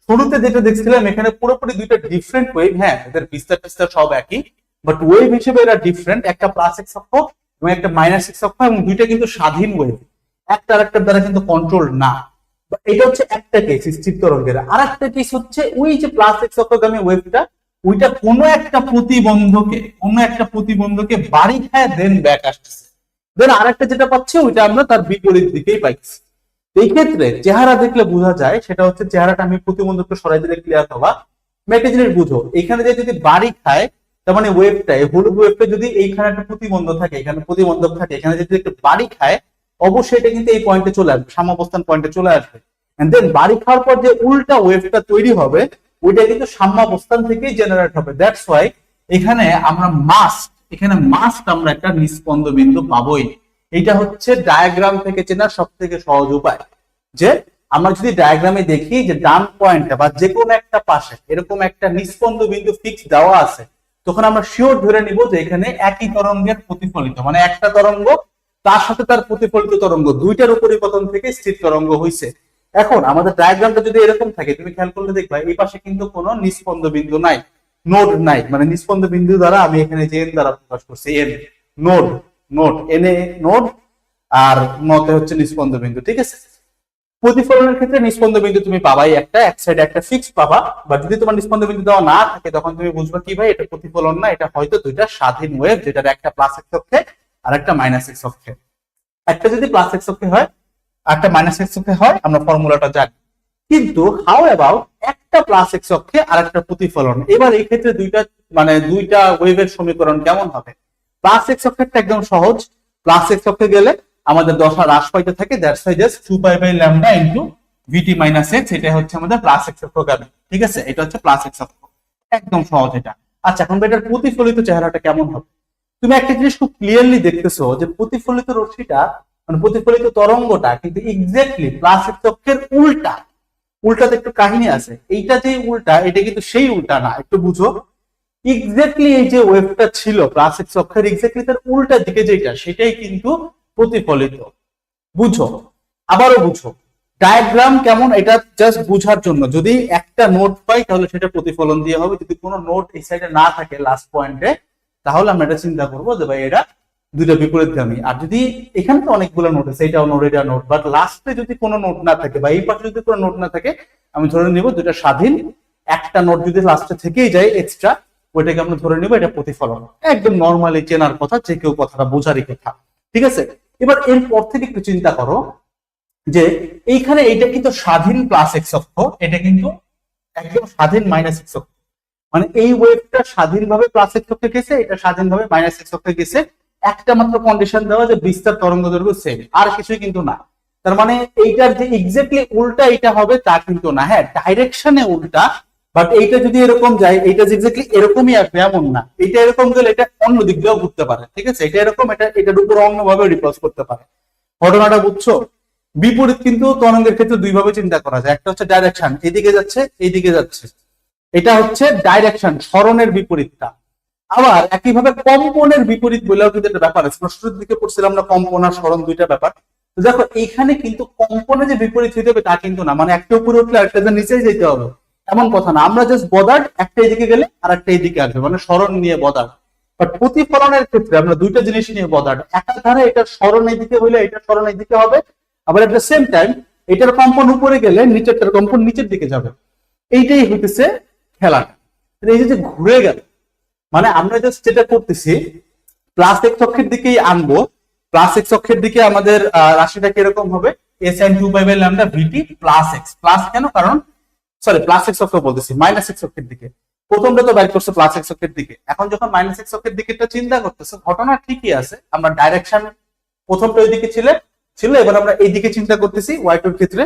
A: শুরুতে যেটা দেখছিলাম এখানে পুরোপুরি দুইটা ডিফারেন্ট ওয়েভ, হ্যাঁ এদের বিস্তার টিস্তার সব একই, বাট ওয়েভ হিসেবে এরা ডিফারেন্ট, একটা প্লাস এক্স অক্ষ এবং একটা মাইনাস এক্স অক্ষ, এবং দুইটা কিন্তু স্বাধীন ওয়েভ, একটা আরেকটার দ্বারা কিন্তু কন্ট্রোল না। এটা হচ্ছে একটা কেস স্থির তরঙ্গের। আর একটা কেস হচ্ছে ওই যে প্লাস এক্স অক্ষগামী ওয়েভটা, ওইটা কোনো একটা প্রতিবন্ধকে বাড়ি খায় দেন ব্যাক আসতেছে, দেন আরেকটা যেটা পাচ্ছে ওইটা আমরা তার বিপরীত দিকেই পাইছি। এই ক্ষেত্রে চেহারা দেখলে বোঝা যায়, সেটা হচ্ছে চেহারাটা আমি প্রতিবন্ধকটা সরাই দিলে ক্লিয়ার হবা। একটা জিনিস বুঝো, এখানে যে যদি বাড়ি খায়, তার মানে ওয়েভটা, হলুদ ওয়েভটা যদি এইখানে একটা প্রতিবন্ধক থাকে, এখানে প্রতিবন্ধক থাকে, এখানে যদি একটা বাড়ি খায়, অবশ্যই এটা কিন্তু এই পয়েন্টে চলে আসবে, সাম্যাবস্থান পয়েন্টে চলে আসবে। এন্ড দেন বাড়ি খাওয়ার পর যে উল্টা ওয়েভটা তৈরি হবে ওইটা কিন্তু সাম্যাবস্থান থেকেই জেনারেট হবে। দ্যাটস ওয়াই এখানে মাস্ট আমরা একটা নিস্পন্দ বিন্দু পাবোই। এটা হচ্ছে ডায়াগ্রাম থেকে চেনার সব থেকে সহজ উপায়, যে আমরা যদি ডায়াগ্রামে দেখি যে ডান পয়েন্টে বা যে কোনো একটা পাশে এরকম একটা নিস্পন্দ বিন্দু ফিক্স দেওয়া আছে, তখন আমরা শিওর ধরে নিব যে এখানে একই তরঙ্গের প্রতিফলিত, মানে একটা তরঙ্গ তার সাথে তার প্রতিফলিত তরঙ্গ দুইটার উপরিপতন থেকে স্থির তরঙ্গ হইছে। এখন আমাদের ডায়াগ্রামটা যদি এরকম থাকে, তুমি খেয়াল করলে দেখবা এই পাশে কিন্তু কোনো নিস্পন্দ বিন্দু নাই, নোড নাই, মানে নিস্পন্দ বিন্দু দ্বারা আমি এখানে যে এন দ্বারা প্রকাশ করছি, এন নোড, এনে নোড আর নতে হচ্ছে নিস্পন্দ বিন্দু, ঠিক আছে। প্রতিফলনের ক্ষেত্রে নিস্পন্দ বিন্দু তুমি পাবাই একটা, এক সাইডে একটা ফিক্স পাবা, বা যদি তোমার নিস্পন্দ বিন্দু দেওয়া না থাকে তখন তুমি বুঝবা কি ভাই এটা প্রতিফলন না, এটা হয়তো দুইটা স্বাধীন ওয়েভ, যেটার একটা প্লাস এক্স অক্ষে আর একটা মাইনাস এক্স অক্ষে। একটা যদি প্লাস এক্স অক্ষে হয় আর একটা মাইনাস এক্স অক্ষে হয় আমরা ফর্মুলাটা জানি, কিন্তু হাউ অ্যাবাউট একটা প্লাস এক্স অক্ষে আর একটা প্রতিফলন, এবার এই ক্ষেত্রে দুইটা ওয়েভের সমীকরণ কেমন হবে? প্লাস এক্স অক্ষেরটা একদম সহজ, প্লাস এক্স অক্ষে গেলে আমাদের দশা হ্রাস পাইতে থাকে, that's why just 2π/λ into VT minus X, এটা হচ্ছে আমাদের প্লাস এক্স অক্ষগামী, ঠিক আছে, এটা হচ্ছে প্লাস এক্স অক্ষ, একদম সহজ এটা। আচ্ছা, এখন এটার প্রতিফলিত চেহারাটা কেমন হবে? তুমি একটা জিনিস খুব ক্লিয়ারলি দেখতেছো যে প্রতিফলিত রশ্মিটা মানে প্রতিফলিত তরঙ্গটা কিন্তু এক্স্যাক্টলি প্লাস এক্স অক্ষের উল্টাতে একটু কাহিনী আছে, এইটা যে উল্টা এটা কিন্তু সেই উল্টা না, একটু বুঝো। এক্স্যাক্টলি এই যে ওয়েভটা ছিল প্লাস এক্স অক্ষের এক্স্যাক্টলি তার উল্টা দিকে যেটা, সেটাই কিন্তু প্রতিফলিত। বুঝো, আবারও বুঝো ডায়াগ্রাম কেমন, এটা জাস্ট বুঝার জন্য। যদি একটা নোট পাই তাহলে সেটা প্রতিফলন দিয়ে হবে, যদি কোনো নোট এই সাইডে না থাকে লাস্ট পয়েন্টে তাহলে আমরা এটা চিন্তা করবো যে ভাই এটা দুইটা বিপরীতগামী। আর যদি এখানে তো অনেকগুলো নোট আছে, এটাও নোট এটা নোট, বাট লাস্টে যদি কোনো নোট না থাকে বা এই পাশে যদি কোনো নোট না থাকে আমি ধরে নিব দুইটা স্বাধীন, একটা নোট যদি লাস্টে থেকেই যায় এক্সট্রা ওইটাকে আমরা ধরে নিব এটা প্রতিফলন। একদম নর্মালি চেনার কথা, যে কেউ কথাটা বোঝারই কথা, ঠিক আছে। এবার এরপর থেকে একটু চিন্তা করো যে এইখানে এটা কিন্তু স্বাধীন প্লাস এক্স অক্ষ, এটা কিন্তু একদম স্বাধীন মাইনাস এক্স অক্ষ, মানে এই ওয়েভটা স্বাধীনভাবে প্লাস এক্স অক্ষে গেছে, এটা স্বাধীনভাবে মাইনাস এক্স অক্ষে গেছে। একটা মাত্র কন্ডিশন দেওয়া যে বিস্তার তরঙ্গ দৈর্ঘ্য সেম, আর কিছুই কিন্তু না। তার মানে এইটার যে এক্স্যাক্টলি উল্টা এটা হবে তা কিন্তু না, হ্যাঁ ডাইরেকশনে উল্টা, বাট এইটা যদি এরকম যায় এইটা যে এক্স্যাক্টলি এরকমই আসবে এমন না, এটা এরকম গেলে এটা অন্য দিক দিয়েও ঘুরতে পারে, ঠিক আছে, এটা এরকম এটার উপর অন্যভাবে রিপ্লাস করতে পারে। ঘটনাটা বুঝছো? বিপরীত কিন্তু তরঙ্গের ক্ষেত্রে দুই ভাবে চিন্তা করা যায়, একটা হচ্ছে ডাইরেকশন এইদিকে যাচ্ছে এইদিকে যাচ্ছে, এটা হচ্ছে ডাইরেকশন সরণের বিপরীতটা। আবার একইভাবে কম্পনের বিপরীত বলেও কিন্তু একটা ব্যাপার আছে, শুরুর দিকে পড়ছিলাম না কম্পন আর সরণ দুইটা ব্যাপার। তো দেখো এইখানে কিন্তু কম্পনে যে বিপরীত হইতে হবে তা কিন্তু না, মানে একটা উপরে উঠলে একটা নিচেই যেতে হবে এমন কথা না, আমরা জাস্ট বদার্ড একটা এদিকে গেলে আর একটা এদিকে আসবে, মানে সরণ নিয়ে বদার্ড। বাট প্রতিফলনের ক্ষেত্রে আমরা দুইটা জিনিস নিয়ে বদার্ড, একাধারে এটা সরণ এইদিকে হইলে এটা সরণ এইদিকে হবে, আবার এট দ্য সেম টাইম এটার কম্পন উপরে গেলে নিচেরটার কম্পন নিচের দিকে যাবে। এইটাই হইতেছে খেলাটা। এই যে ঘুরে গেল, মানে আমরা জাস্ট যেটা করতেছি প্লাস এক্স অক্ষের দিকেই আনবো, প্লাস এক্স অক্ষের দিকে আমাদের রাশিটা কিরকম হবে, a sin 2π/λ vt plus x, plus কেন, কারণ সরি প্লাস এক্স অক্ষ বলতেছি, মাইনাস এক্স অক্ষের দিকে প্রথমটা তো বাইর করছে প্লাস এক্স অক্ষের দিকে, এখন যখন মাইনাস এক্স অক্ষের দিকেটা চিন্তা করতেছে ঘটনা ঠিকই আছে, আমরা ডাইরেকশন প্রথমটা ওইদিকে ছিল, এবার আমরা এইদিকে চিন্তা করতেছি, y2 এর ক্ষেত্রে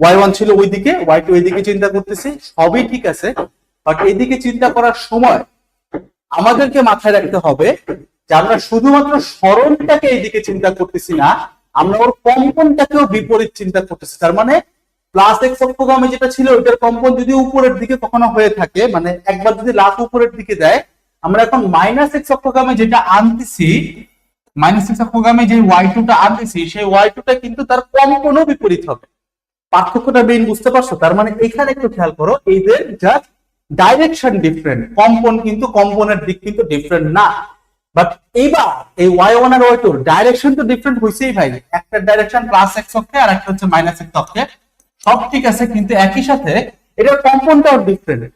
A: y1 ছিল ওইদিকে, y2 এইদিকে চিন্তা করতেছি, সবই ঠিক আছে। বাট এইদিকে চিন্তা করার সময় আমাদেরকে মাথায় রাখতে হবে যে আমরা শুধুমাত্র সরণটাকে এইদিকে চিন্তা করতেছি না, আমরা ওর কম্পনটাকেও বিপরীত চিন্তা করতেছি। তার মানে প্লাস এক্স অক্ষগামী যেটা ছিল ওইটার কম্পন যদি উপরের দিকে কখনো হয়ে থাকে, মানে একবার যদি লাস্ট উপরের দিকে দেয়, আমরা এখন মাইনাস এক্স অক্ষগামী যেটা আনতেছি, মাইনাস এক্স অক্ষগামী যে y2টা আনতেছি সেই y2টা কিন্তু তার কম্পনও বিপরীত হবে। পার্থক্যটা মেইন বুঝতে পারছো? তার মানে এখানে একটু খেয়াল করো, এদের জাস্ট ডাইরেকশন ডিফারেন্ট, কম্পন কিন্তু কম্পনের দিক কিন্তু ডিফারেন্ট না। বাট এইবার এই y1 আর y2 ডাইরেকশন তো ডিফারেন্ট হইছেই ভাই, একটা ডাইরেকশন প্লাস এক্স অক্ষে আর একটা হচ্ছে মাইনাস এক্স অক্ষে, সব ঠিক আছে, কিন্তু একই সাথে এটার কম্পনটাও ডিফারেন্ট,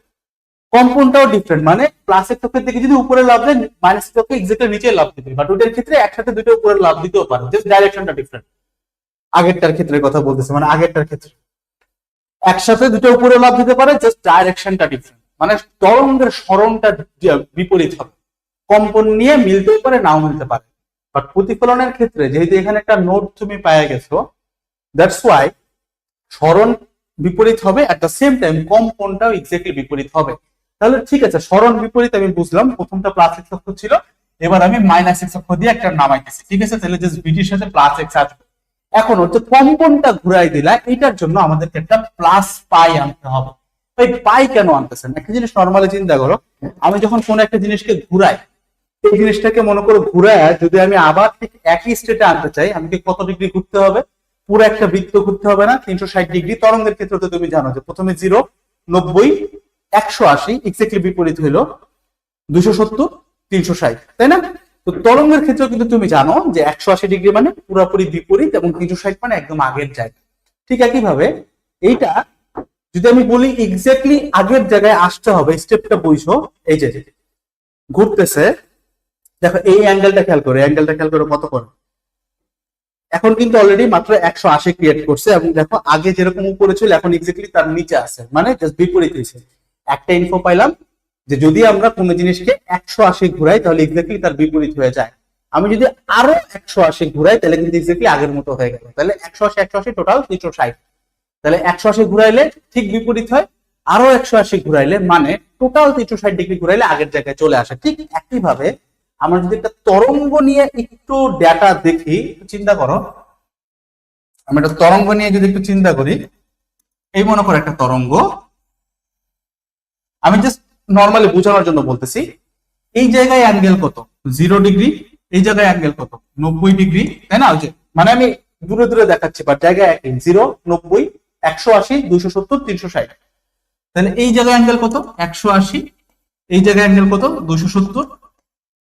A: মানে প্লাস এক্স অক্ষের দিকে যদি উপরে লাভ দেয় মাইনাস এক্স অক্ষে এক্স্যাক্টলি নিচে লাভ দিবে, বাট ওটার ক্ষেত্রে একসাথে দুটো উপরে লাভ দিতেও পারে, জাস্ট ডাইরেকশনটা ডিফারেন্ট। আগেরটার ক্ষেত্রে কথা বলতেছে, মানে আগেরটার ক্ষেত্রে একসাথে দুটো উপরে লাভ দিতে পারে, জাস্ট ডাইরেকশনটা ডিফারেন্ট, মানে তরঙ্গের সরণটা বিপরীত হবে, কম্পন নিয়ে মিলতেও পারে নাও মিলতে পারে। বাট প্রতিফলনের ক্ষেত্রে যেহেতু এখানে একটা নোট তুমি পায়ে গেছো, দ্যাটস ওয়াই সরণ বিপরীত হবে, এট দ্য সেম টাইম কম্পনটাও এক্স্যাক্টলি বিপরীত হবে। তাহলে ঠিক আছে, সরণ বিপরীত আমি বুঝলাম, প্রথমটা প্লাস এক্স অক্ষ ছিল, এবার আমি মাইনাস এক্স অক্ষ দিয়ে একটা নামাইতেছি, ঠিক আছে? তাহলে জাস্ট ভিটির সাথে প্লাস এক্স আসবে। এখন হচ্ছে কম্পনটা ঘুরাই দিলা, এটার জন্য আমাদেরকে একটা প্লাস পাই আনতে হবে। এই পাই কেন আনতেছেন? একটা জিনিস নর্মালি চিন্তা করো, আমি যখন কোন একটা জিনিসকে ঘুরাই, এই জিনিসটাকে মনে করো ঘুরায় যদি আমি আবার ঠিক একই স্টেটে আনতে চাই, আমাকে কত ডিগ্রি ঘুরতে হবে? পুরো একটা বৃত্ত ঘুরতে হবে না? 360 ডিগ্রি। তরঙ্গের ক্ষেত্রে তো তুমি জানো যে প্রথমে 0, 90, 180, এক্স্যাক্টলি বিপরীত হইলো 270, 360, তাই না? তো তরঙ্গের ক্ষেত্রে কিন্তু তুমি জানো যে 180 ডিগ্রি মানে পুরোপুরি বিপরীত এবং 360 মানে একদম আগের জায়গা। ঠিক একইভাবে এইটা যদি আমি বলি এক্স্যাক্টলি আগের জায়গায় আসতে হবে, স্টেপটা বুঝো। এই যে ঘুরতেছে, দেখো এই অ্যাঙ্গেলটা খেয়াল করো, অ্যাঙ্গেলটা খেয়াল করো কত করে। এখন কিন্তু অলরেডি মাত্র 180 ক্রিয়েট করছে এবং দেখো আগে যেরকম উপরে ছিল এখন এক্স্যাক্টলি তার নিচে আছে, মানে জাস্ট বিপরীত হয়েছে। একটা ইনফো পাইলাম যে যদি আমরা কোনো জিনিসকে 180 ঘুরাই তাহলে এক্স্যাক্টলি তার বিপরীত হয়ে যায়। আমি যদি আরো 180 ঘুরাই তাহলে কিন্তু এক্স্যাক্টলি আগের মতো হয়ে গেল। তাহলে 180 180 টোটাল 360। তাহলে 180 ঘুরাইলে ঠিক বিপরীত হয়, আরো 180 ঘুরাইলে মানে টোটাল 360 ডিগ্রি ঘুরাইলে আগের জায়গায় চলে আসে। ঠিক একইভাবে আমরা যদি একটা তরঙ্গ নিয়ে একটু ডেটা দেখি, চিন্তা করো, আমরা একটা তরঙ্গ নিয়ে যদি একটু চিন্তা করি, এই মনে করো একটা তরঙ্গ, আমি জাস্ট নর্মালি বোঝানোর জন্য বলতেছি, এই জায়গায় অ্যাঙ্গেল কত? 0 ডিগ্রি। এই জায়গায় অ্যাঙ্গেল কত? 90 ডিগ্রি, তাই না? মানে আমি দূরে দূরে দেখাচ্ছি, বাট জায়গায় একই, 0, 90, 180, 270, 360। তাহলে এই জায়গায় অ্যাঙ্গেল কত? 180। এই জায়গায় অ্যাঙ্গেল কত? 270।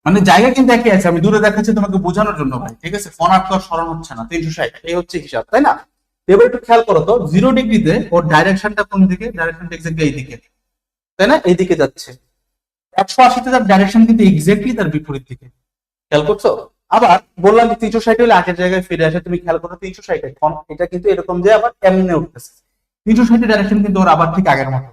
A: মানে জায়গা কিন্তু একই আছে, আমি দূরে দেখাচ্ছি তোমাকে বোঝানোর জন্য ভাই, ঠিক আছে? ফোনার তো স্মরণ হচ্ছে না, 360 এই হচ্ছে হিসাব, তাই না? এবার একটু খেয়াল করো তো, 0 ডিগ্রিতে ওর ডাইরেকশনটা কোন দিকে? ডাইরেকশনটা এক্স্যাক্টলি এই দিকে, তাই না? এই দিকে যাচ্ছে। 180তে তার ডাইরেকশন কিন্তু এক্স্যাক্টলি তার বিপরীত দিকে, খেয়াল করছো? আবার বললাম যে 360 হলে আগের জায়গায় ফিরে আসে, তুমি খেয়াল করো 360 এখন এটা কিন্তু এরকম যে আবার এমনে উঠতেছে, 360 ডাইরেকশন কিন্তু ওর আবার ঠিক আগের মতো,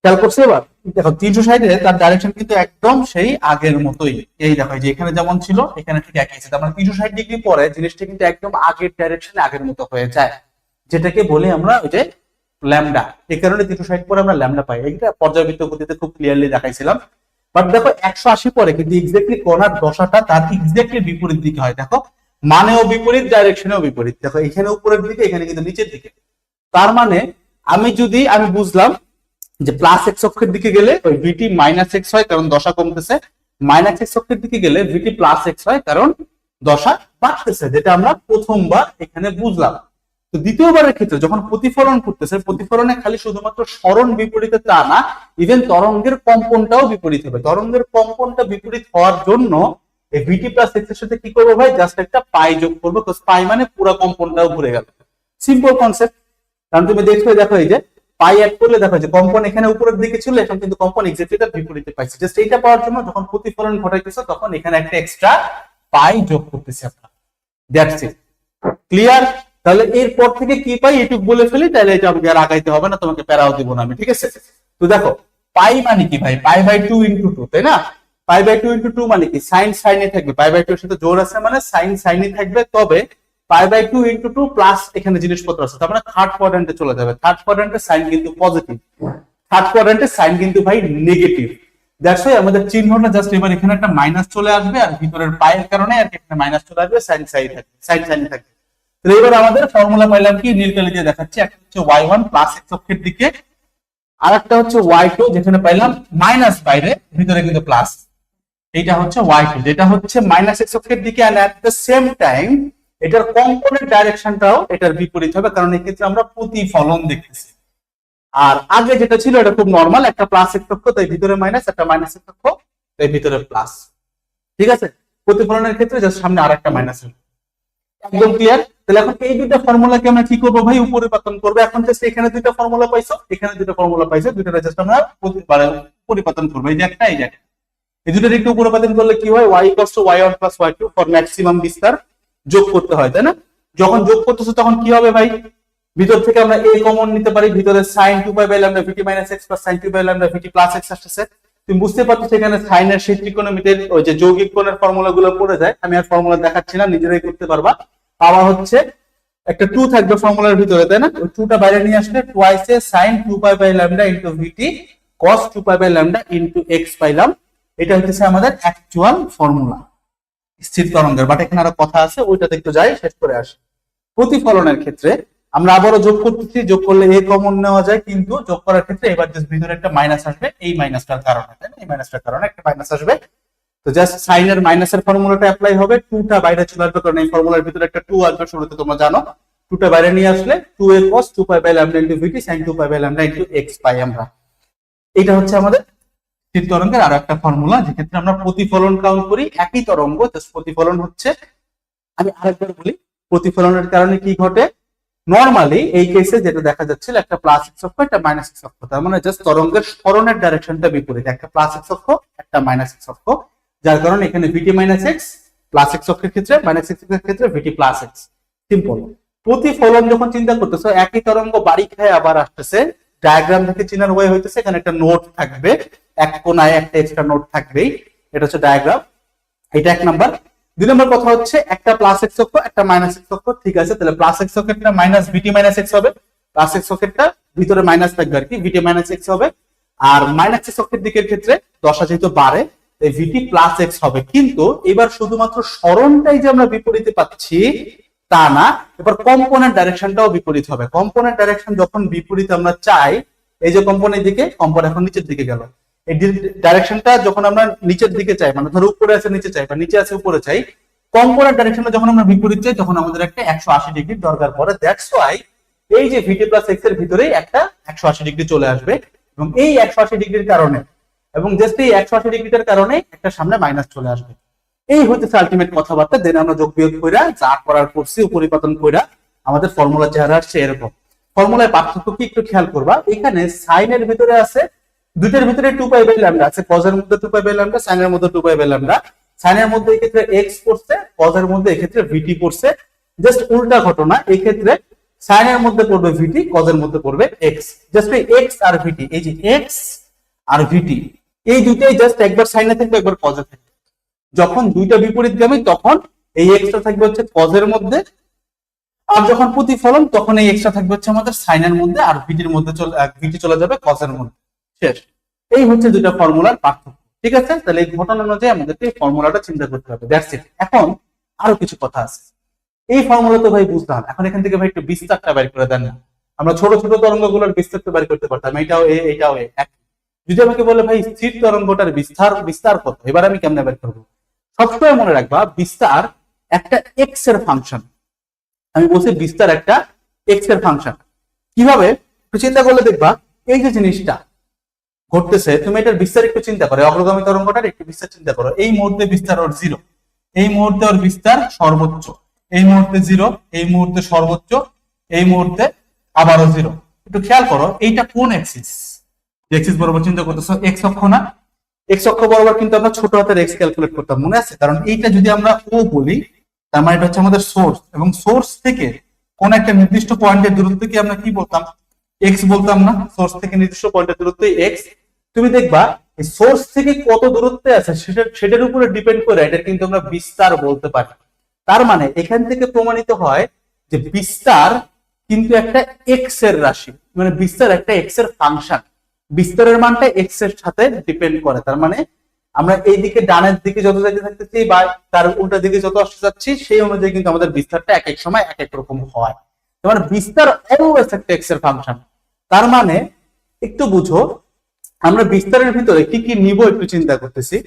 A: খেয়াল করছো? এবার দেখো 360 তার ডাইরেকশন কিন্তু একদম সেই আগের মতোই। এই দেখো যে এখানে যেমন ছিল এখানে ঠিক একই আছে, তার মানে 360 ডিগ্রি পরে জিনিসটা কিন্তু একদম আগের ডাইরেকশনে আগের মতো হয়ে যায়, যেটাকে বলি আমরা ওই যে ল্যামডা। এই কারণে 360 পরে আমরা ল্যামডা পাই। এটা পর্যায়বৃত্ত গতিতে খুব ক্লিয়ারলি দেখাইছিলাম। বাট দেখো 180 পরে কিন্তু এক্স্যাক্টলি কোণার দশাটা তার এক্স্যাক্টলি বিপরীত দিকে হয়। দেখো মানেও বিপরীত, ডাইরেকশনেও বিপরীত। দেখো এখানে উপরের দিকে, এখানে কিন্তু নিচের দিকে। তার মানে আমি বুঝলাম যে প্লাস এক্স অক্ষের দিকে গেলে ওই ভিটি মাইনাস এক্স হয় কারণ দশা কমতেছে, মাইনাস এক্স অক্ষের দিকে গেলে ভিটি প্লাস এক্স হয় কারণ দশা বাড়তেছে, যেটা আমরা প্রথমবার এখানে বুঝলাম। তো দ্বিতীয়বারের ক্ষেত্রে যখন প্রতিফলন করতেছে, প্রতিফলনে খালি শুধুমাত্র সরণ বিপরীতে তা না, ইভেন তরঙ্গের কম্পনটাও বিপরীত হবে। তরঙ্গের কম্পনটা বিপরীত হওয়ার জন্য এই ভিটি প্লাস এক্স এর সাথে কি করবো ভাই? জাস্ট একটা পাই যোগ করবো, পাই মানে পুরো কম্পনটাও ঘুরে গেল। Simple concept. কারণ তুমি দেখো এই যে পাই অ্যাড করলে দেখো যে কম্পন এখানে উপরের দিকে ছিল, এখন কিন্তু কম্পন এক্স্যাক্টলি তার বিপরীতে পাইছে। জাস্ট এইটা পাওয়ার জন্য যখন প্রতিফলন ঘটাইতেছে তখন এখানে একটা এক্সট্রা পাই যোগ করতেছি আমরা। That's it. ক্লিয়ার? তাহলে এরপর থেকে কি পাই এটুক বলে ফেলি, তাহলে এটা আমাকে আর আগাইতে হবে না, তোমাকে প্যারাও দিব না আমি, ঠিক আছে? তো দেখো পাই মানে কি ভাই? পাই বাই 2 ইনটু 2, তাই না? পাই বাই 2 ইনটু 2 মানে কি? সাইন সাইনে থাকবে, পাই বাই 2 এর সাথে জোড় আছে মানে সাইন সাইনে থাকবে। তবে পাই বাই 2 ইনটু 2 প্লাস এখানে জিনিসপত্র আছে, তার মানে থার্ড কোয়াড্রেন্টে চলে যাবে। থার্ড কোয়াড্রেন্টে সাইন কিন্তু পজিটিভ, থার্ড কোয়াড্রেন্টে সাইন কিন্তু ভাই নেগেটিভ। দ্যাটস ওয়াই আমাদের চিহ্নটা জাস্ট এবার এখানে একটা মাইনাস চলে আসবে, আর ভিতরের পায়ের কারণে আর একটা মাইনাস চলে আসবে, সাইন সাইন থাকবে, সাইন সাইনে থাকবে। তো এবার আমাদের ফর্মুলা পাইলাম কি? নীল কালি দিয়ে দেখাচ্ছি। একটা হচ্ছে y1 প্লাস এক্স অক্ষের দিকে, আর একটা হচ্ছে y2 যেখানে পাইলাম মাইনাস বাইরে, ভিতরে কিন্তু প্লাস। এইটা হচ্ছে y2 যেটা হচ্ছে মাইনাস এক্স অক্ষের দিকে, and at the same time এটার কম্পোনেন্ট ডাইরেকশনটাও এটার বিপরীত হবে, কারণ এই ক্ষেত্রে আমরা প্রতিফলন দেখতেছি। আর আগে যেটা ছিল এটা খুব নরমাল, একটা প্লাস এক্স অক্ষ তাই ভিতরে মাইনাস, একটা মাইনাস এক্স অক্ষ তাই ভিতরে প্লাস, ঠিক আছে? প্রতিফলনের ক্ষেত্রে জাস্ট সামনে আরেকটা মাইনাস হবে। একদম ক্লিয়ার? তাহলে এখন এই দুইটা ফর্মুলাকে আমরা কি করবো ভাই? পরিবর্তন করবো। এখন জাস্ট এখানে দুইটা ফর্মুলা পাইছো, এখানে দুইটা ফর্মুলা পাইছো, দুইটা জাস্ট আমরা পরিবর্তন করবো। এই যে একটা, এই যে একটা, এই দুটোর একটু পরিবর্তন করলে কি হয়? y = y1 + y2 for maximum বিস্তার যোগ করতে হয়, তাই না? যখন যোগ করতেছো তখন কি হবে ভাই? ভিতর থেকে আমরা a কমন নিতে পারি, ভিতরে sin 2π λ vt - x + sin 2π λ vt + x আসছে। তুমি বুঝতে পারছো এখানে সাইনের সেই ত্রিকোণমিতির ওই যে যৌগিক কোণের ফর্মুলাগুলো পড়ে যায়, আমি আর ফর্মুলা দেখাচ্ছি না, নিজেরাই করতে পারবা। আবার হচ্ছে একটা 2 থাকবে ফর্মুলার ভিতরে, তাই না? ওই 2টা বাইরে নিয়ে আসলে twice a sin 2 pi by lambda into VT cos 2 pi by lambda into x পাইলাম। এটা হচ্ছে আমাদের অ্যাকচুয়াল ফর্মুলা স্থির তরঙ্গের। বাট এখানে আরো কথা আছে, ওইটাতে একটু যাই, শেষ করে আসি। প্রতিফলনের ক্ষেত্রে আমরা আবারও যোগ করতেছি, যোগ করলে এ কমন নেওয়া যায়, কিন্তু যোগ করার ক্ষেত্রে এবার জাস্ট ভিতরে একটা মাইনাস আসবে, এই মাইনাসটার কারণে, তাই না? এই মাইনাসটার কারণে একটা মাইনাস আসবে। তো জাস্ট সাইন এর মাইনাসের ফর্মুলাটা অ্যাপ্লাই হবে, 2টা বাইরে চলে আসবে, কারণ এই ফর্মুলার ভিতরে একটা 2 আসবে শুরুতে, তোমরা জানো। 2টা বাইরে নিয়ে আসলে 2a cos 2 pi by lambda into vt sin 2 pi by lambda into x পাই আমরা। এটা হচ্ছে আমাদের স্থির তরঙ্গের আরো একটা ফর্মুলা, যে ক্ষেত্রে আমরা প্রতিফলন কাউন্ট করি একই তরঙ্গ, জাস্ট প্রতিফলন হচ্ছে, আমি আরেকবার বলি, প্রতিফলনের কারণে কি ঘটে। নরমালি এই কেসে যেটা দেখা যাচ্ছিল, একটা প্লাস এক্স অক্ষ একটা মাইনাস এক্স অক্ষ, তার মানে জাস্ট তরঙ্গের সরণের ডাইরেকশনটা বিপরীত, একটা প্লাস এক্স অক্ষ একটা মাইনাস এক্স অক্ষ, যার কারণে এখানে ভিটি মাইনাস এক্স প্লাস এক্স অক্ষের ক্ষেত্রে, মাইনাস এক্স এর ক্ষেত্রে ভিটি প্লাস এক্স। সিম্পল। প্রতিফলন যখন চিন্তা করতেছো, একই তরঙ্গ বাড়ি খায় আবার আসতেছে, ডায়াগ্রাম থেকে চিনার ওয়ে হইতেছে, এখানে একটা নোট থাকবে, এক কোণায় একটা এক্সট্রা নোট থাকবেই, এটা হচ্ছে ডায়াগ্রাম। এটা 1 নাম্বার। 2 নম্বর কথা হচ্ছে, একটা প্লাস এক্স অক্ষ একটা মাইনাস এক্স অক্ষ, ঠিক আছে? তাহলে প্লাস এক্স অক্ষেরটা মাইনাস ভিটি মাইনাস এক্স হবে, প্লাস এক্স অক্ষেরটা ভিতরে মাইনাস থাকবে আর কি, ভিটি মাইনাস এক্স হবে। আর মাইনাস এক্স অক্ষের দিকের ক্ষেত্রে দশা যেহেতু বাড়ে, তাই ভিটি প্লাস এক্স হবে। কিন্তু এবার শুধুমাত্র সরণটাই যে আমরা বিপরীতে পাচ্ছি তা না, এবার কম্পোনেন্ট ডাইরেকশনটাও বিপরীত হবে। কম্পোনেন্ট ডাইরেকশন যখন বিপরীত আমরা চাই, এই যে কম্পোনেন্ট দিকে, কম্পোনেন্ট এখন নিচের দিকে গেল, এই ডাইরেকশনটা যখন আমরা নিচের দিকে চাই, মানে ধরো উপরে আছে নিচে চাই, বা নিচে আছে উপরে চাই, কম্পোনেন্ট ডাইরেকশনটা যখন আমরা বিপরীত চাই, তখন আমাদের একটা 180 ডিগ্রি দরকার পড়ে। দ্যাটস ওয়াই এই যে ভিটি প্লাস এক্স এর ভিতরেই একটা 180 ডিগ্রি চলে আসবে, এবং এই 180 ডিগ্রির কারণে, এবং জাস্ট এই 180 ডিগ্রিটার কারণে একটা সামনে মাইনাস চলে আসবে। এই হচ্ছে আলটিমেট কথাবার্তা। দেন আমরা যোগ বিয়োগ কইরা যা করার করছি, পরিবর্তন কইরা আমাদের ফর্মুলা চেহারা আসছে এরকম। ফর্মুলায় পার্থক্য কি একটু খেয়াল করবা, এখানে সাইনের ভিতরে আছে, দুইটার ভিতরে 2 পাই বাই ল্যামডা আছে, cos এর মধ্যে 2 পাই বাই ল্যামডা, sin এর মধ্যে 2 পাই বাই ল্যামডা। sin এর মধ্যে এই ক্ষেত্রে x পড়ছে, cos এর মধ্যে এই ক্ষেত্রে vt পড়ছে। জাস্ট উল্টা ঘটনা, এই ক্ষেত্রে sin এর মধ্যে পড়বে vt, cos এর মধ্যে পড়বে x। জাস্ট এই x আর vt, এই যে x আর vt, এই দুইটাই জাস্ট একবার sin এ থাকবে একবার cos এ থাকবে। যখন দুইটা বিপরীতগামী, তখন এই x টা থাকবে হচ্ছে cos এর মধ্যে, আর যখন প্রতিফলন তখন এই x টা থাকবে হচ্ছে আমাদের sin এর মধ্যে, আর vt এর মধ্যে vt চলে যাবে cos এর মধ্যে। শেষ। এই হচ্ছে দুটো ফর্মুলার পার্থক্য, ঠিক আছে? তাহলে এই ঘটনা অনুযায়ী আমাদেরকে এই ফর্মুলাটা চিন্তা করতে হবে। That's it. এখন আরো কিছু কথা আছে। এই ফর্মুলা তো ভাই বুঝলাম, এখন এখান থেকে ভাই একটু বিস্তারটা বের করে দেন না। আমরা ছোট ছোট তরঙ্গগুলোর বিস্তারটা বের করতে পারতাম, এটাও এইটাও এক। যদি আমাকে বলে ভাই স্থির তরঙ্গটার বিস্তার কত, এবার আমি কেমনে বের করবো? সবসময় মনে রাখবা, বিস্তার একটা এক্স এর ফাংশন। আমি বলছি বিস্তার একটা এক্স এর ফাংশন। কিভাবে একটু চিন্তা করলে দেখবা, এই যে জিনিসটা ঘটতেছে, তুমি এটার বিস্তার একটু চিন্তা করো, অগ্রগামী তরঙ্গটার একটু বিস্তার চিন্তা করো। এই মুহূর্তে বিস্তার ওর 0, এই মুহূর্তে ওর বিস্তার সর্বোচ্চ, এই মুহূর্তে 0, এই মুহূর্তে সর্বোচ্চ, এই মুহূর্তে আবারও 0। একটু খেয়াল করো, এইটা কোন অ্যাক্সিস? অ্যাক্সিস বরাবর চিন্তা করতেছো, এক্স অক্ষ না? এক্স অক্ষ বরাবর কিন্তু আমরা ছোট হাতের এক্স ক্যালকুলেট করতাম, মনে আছে? কারণ এইটা যদি আমরা ও বলি, তার মানে এটা হচ্ছে আমাদের সোর্স, এবং সোর্স থেকে কোন একটা নির্দিষ্ট পয়েন্টের দূরত্বকে আমরা কি বলতাম? এক্স বলতাম না? সোর্স থেকে নির্দিষ্ট পয়েন্টের দূরত্ব এক্স। তুমি দেখবা এই সোর্স থেকে কত দূরত্বে আছে সেটার উপরে ডিপেন্ড করে এটা কিন্তু আমরা বিস্তার বলতে পারি। তার মানে এখান থেকে প্রমাণিত হয় যে বিস্তার কিন্তু একটা এক্স এর রাশি, মানে বিস্তার একটা এক্স এর ফাংশন। বিস্তারের মানটা এক্স এর সাথে ডিপেন্ড করে। তার মানে আমরা এই দিকে ডানের দিকে যত যাইতে থাকতেছি বা তার উল্টা দিকে যত আসতে যাচ্ছি, সেই অনুযায়ী কিন্তু আমাদের বিস্তারটা এক এক সময় এক এক রকম হয়। তোমার বিস্তার অলওয়েজ একটা এক্স এর ফাংশন। তার মানে একটু বুঝো, আমরা বিস্তারের ভিতরে কি কি নিব একটু চিন্তা করতেছি।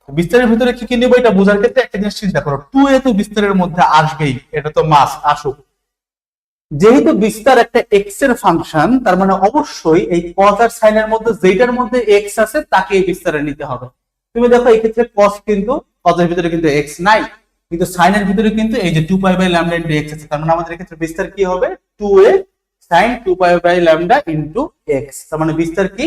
A: বিস্তারের ভিতরে কি কি নিব এটা বোঝার ক্ষেত্রে একটা জিনিস চিন্তা করো, 2a তো বিস্তারের মধ্যে আসবেই, এটা তো মাস্ট আসুক। যেহেতু বিস্তার একটা এক্স এর ফাংশন, তার মানে অবশ্যই এই cos আর sin এর মধ্যে যেটার মধ্যে এক্স আছে তাকে এই বিস্তারে নিতে হবে। তুমি দেখো এই ক্ষেত্রে cos কিন্তু, cos এর ভিতরে কিন্তু এক্স নাই, কিন্তু sin এর ভিতরে কিন্তু এই যে 2 pi by lambda into x আছে। তার মানে আমাদের ক্ষেত্রে বিস্তার কি হবে? 2a sin 2 pi by lambda into x. তার মানে বিস্তার কি?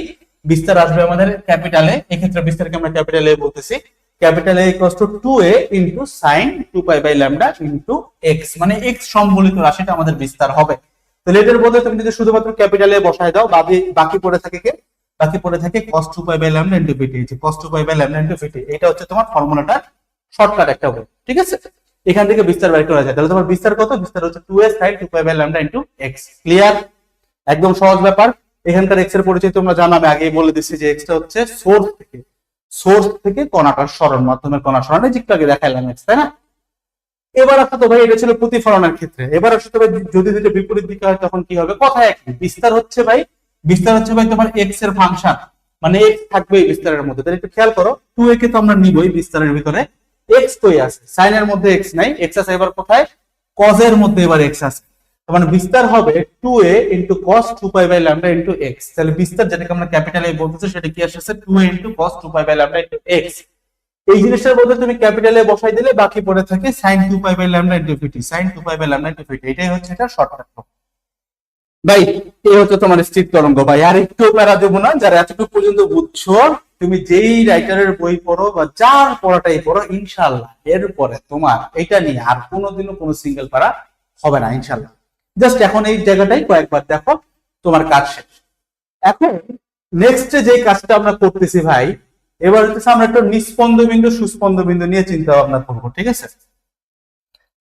A: বিস্তার আসবে আমাদের ক্যাপিটাল এ। এই ক্ষেত্রে বিস্তারকে আমরা ক্যাপিটাল এ বলতেছি। Capital a equals to 2a into sin 2 pi by lambda into x, মানে এক্স সম্বলিত রাশিটা আমাদের বিস্তার হবে। তাহলে এটার বদলে তুমি যদি শুধুমাত্র ক্যাপিটাল এ বসায় দাও, বাকি পড়ে থাকে কে? বাকি পড়ে থাকে cos 2 pi by lambda into VT. cos 2 pi by lambda into VT, এটা হচ্ছে তোমার ফর্মুলাটা শর্টকাট একটা ওয়ে, ঠিক আছে? এখান থেকে বিস্তার বের করা যায়। তাহলে তোমার বিস্তার কত? বিস্তার হচ্ছে 2a sin 2 pi by lambda into x। Clear? একদম সহজ ব্যাপার। এখানকার x এর পরিচয় তোমরা জানো, আমি আগেই বলে দিচ্ছি যে x টা হচ্ছে সোর্স থেকে কণাটার সরণ, মাধ্যমের কণা সরণে যেটা আগে দেখাইলাম x, তাই না? এবার আসলে তো ভাই এটা ছিল প্রতিফলনের ক্ষেত্রে। এবার আসলে তো ভাই যদি দুটো বিপরীত দিকে হয় তখন কি হবে? কথা একই। বিস্তার হচ্ছে ভাই তোমার x এর ফাংশন, মানে x থাকবে এই বিস্তারের মধ্যে। তাহলে একটু খেয়াল করো, 2a কে তো আমরা নিবই বিস্তারের ভিতরে, x কই আছে? sin এর মধ্যে x নাই, x আছে এবার কোথায়? cos এর মধ্যে এবার x আছে। তার মানে বিস্তার হবে 2a into cos 2 pi by lambda into x। তাহলে বিস্তার যেটাকে আমরা ক্যাপিটাল A বলতেছি সেটা কি আসছে? 2a into cos 2 pi by lambda into x। এই জিনিসটার মধ্যে তুমি ক্যাপিটালে বসাই দিলে বাকি পড়ে থাকে sin 2 pi by lambda into vt, sin 2 pi by lambda into vt। এটাই হচ্ছে এটা শর্টকাট ভাই। এই হচ্ছে তোমার স্থির তরঙ্গ ভাই। আর একটু প্যারা দেবো না, যারা এতটুকু পর্যন্ত বুঝছো, তুমি যেই রাইটারের বই পড়ো বা যার পড়াটাই পড়ো, ইনশাআল্লাহ এরপরে তোমার এটা নিয়ে আর কোনোদিনও কোনো সিঙ্গেল প্যারা হবে না ইনশাআল্লাহ। জাস্ট এখন এই জায়গাটাই কয়েকবার দেখো, তোমার কাজ শেষ। এখন নেক্সট যে কাজটা আমরা করতেছি ভাই, এবার হচ্ছে আমরা একটা নিস্পন্দ বিন্দু সুস্পন্দ বিন্দু নিয়ে চিন্তা ভাবনা করবো, ঠিক আছে?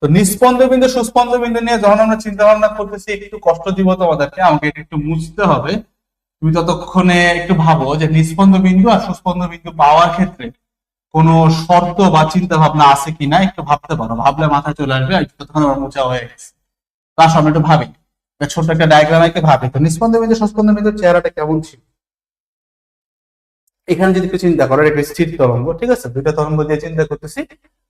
A: তো নিস্পন্দ বিন্দু সুস্পন্দ বিন্দু নিয়ে যখন আমরা চিন্তা ভাবনা করতেছি, একটু কষ্ট দিব তোমাদেরকে, আমাকে এটা একটু মুছতে হবে। তুমি ততক্ষণে একটু ভাবো যে নিস্পন্দ বিন্দু আর সুস্পন্দ বিন্দু পাওয়ার ক্ষেত্রে কোনো শর্ত বা চিন্তা ভাবনা আছে কিনা একটু ভাবতে পারো। ভাবলে মাথায় চলে আসবে, তখন আমার মোচা হয়ে গেছে। তার সামনে একটু ভাবি, ছোট্ট একটা ডায়াগ্রাম এঁকে ভাবি তো নিস্পন্দ বিন্দু সুস্পন্দ বিন্দুর চেহারাটা কেমন ছিল। এখানে যদি একটু চিন্তা করো, একটা স্থির তরঙ্গ, ঠিক আছে? দুইটা তরঙ্গ দিয়ে চিন্তা করতেছি,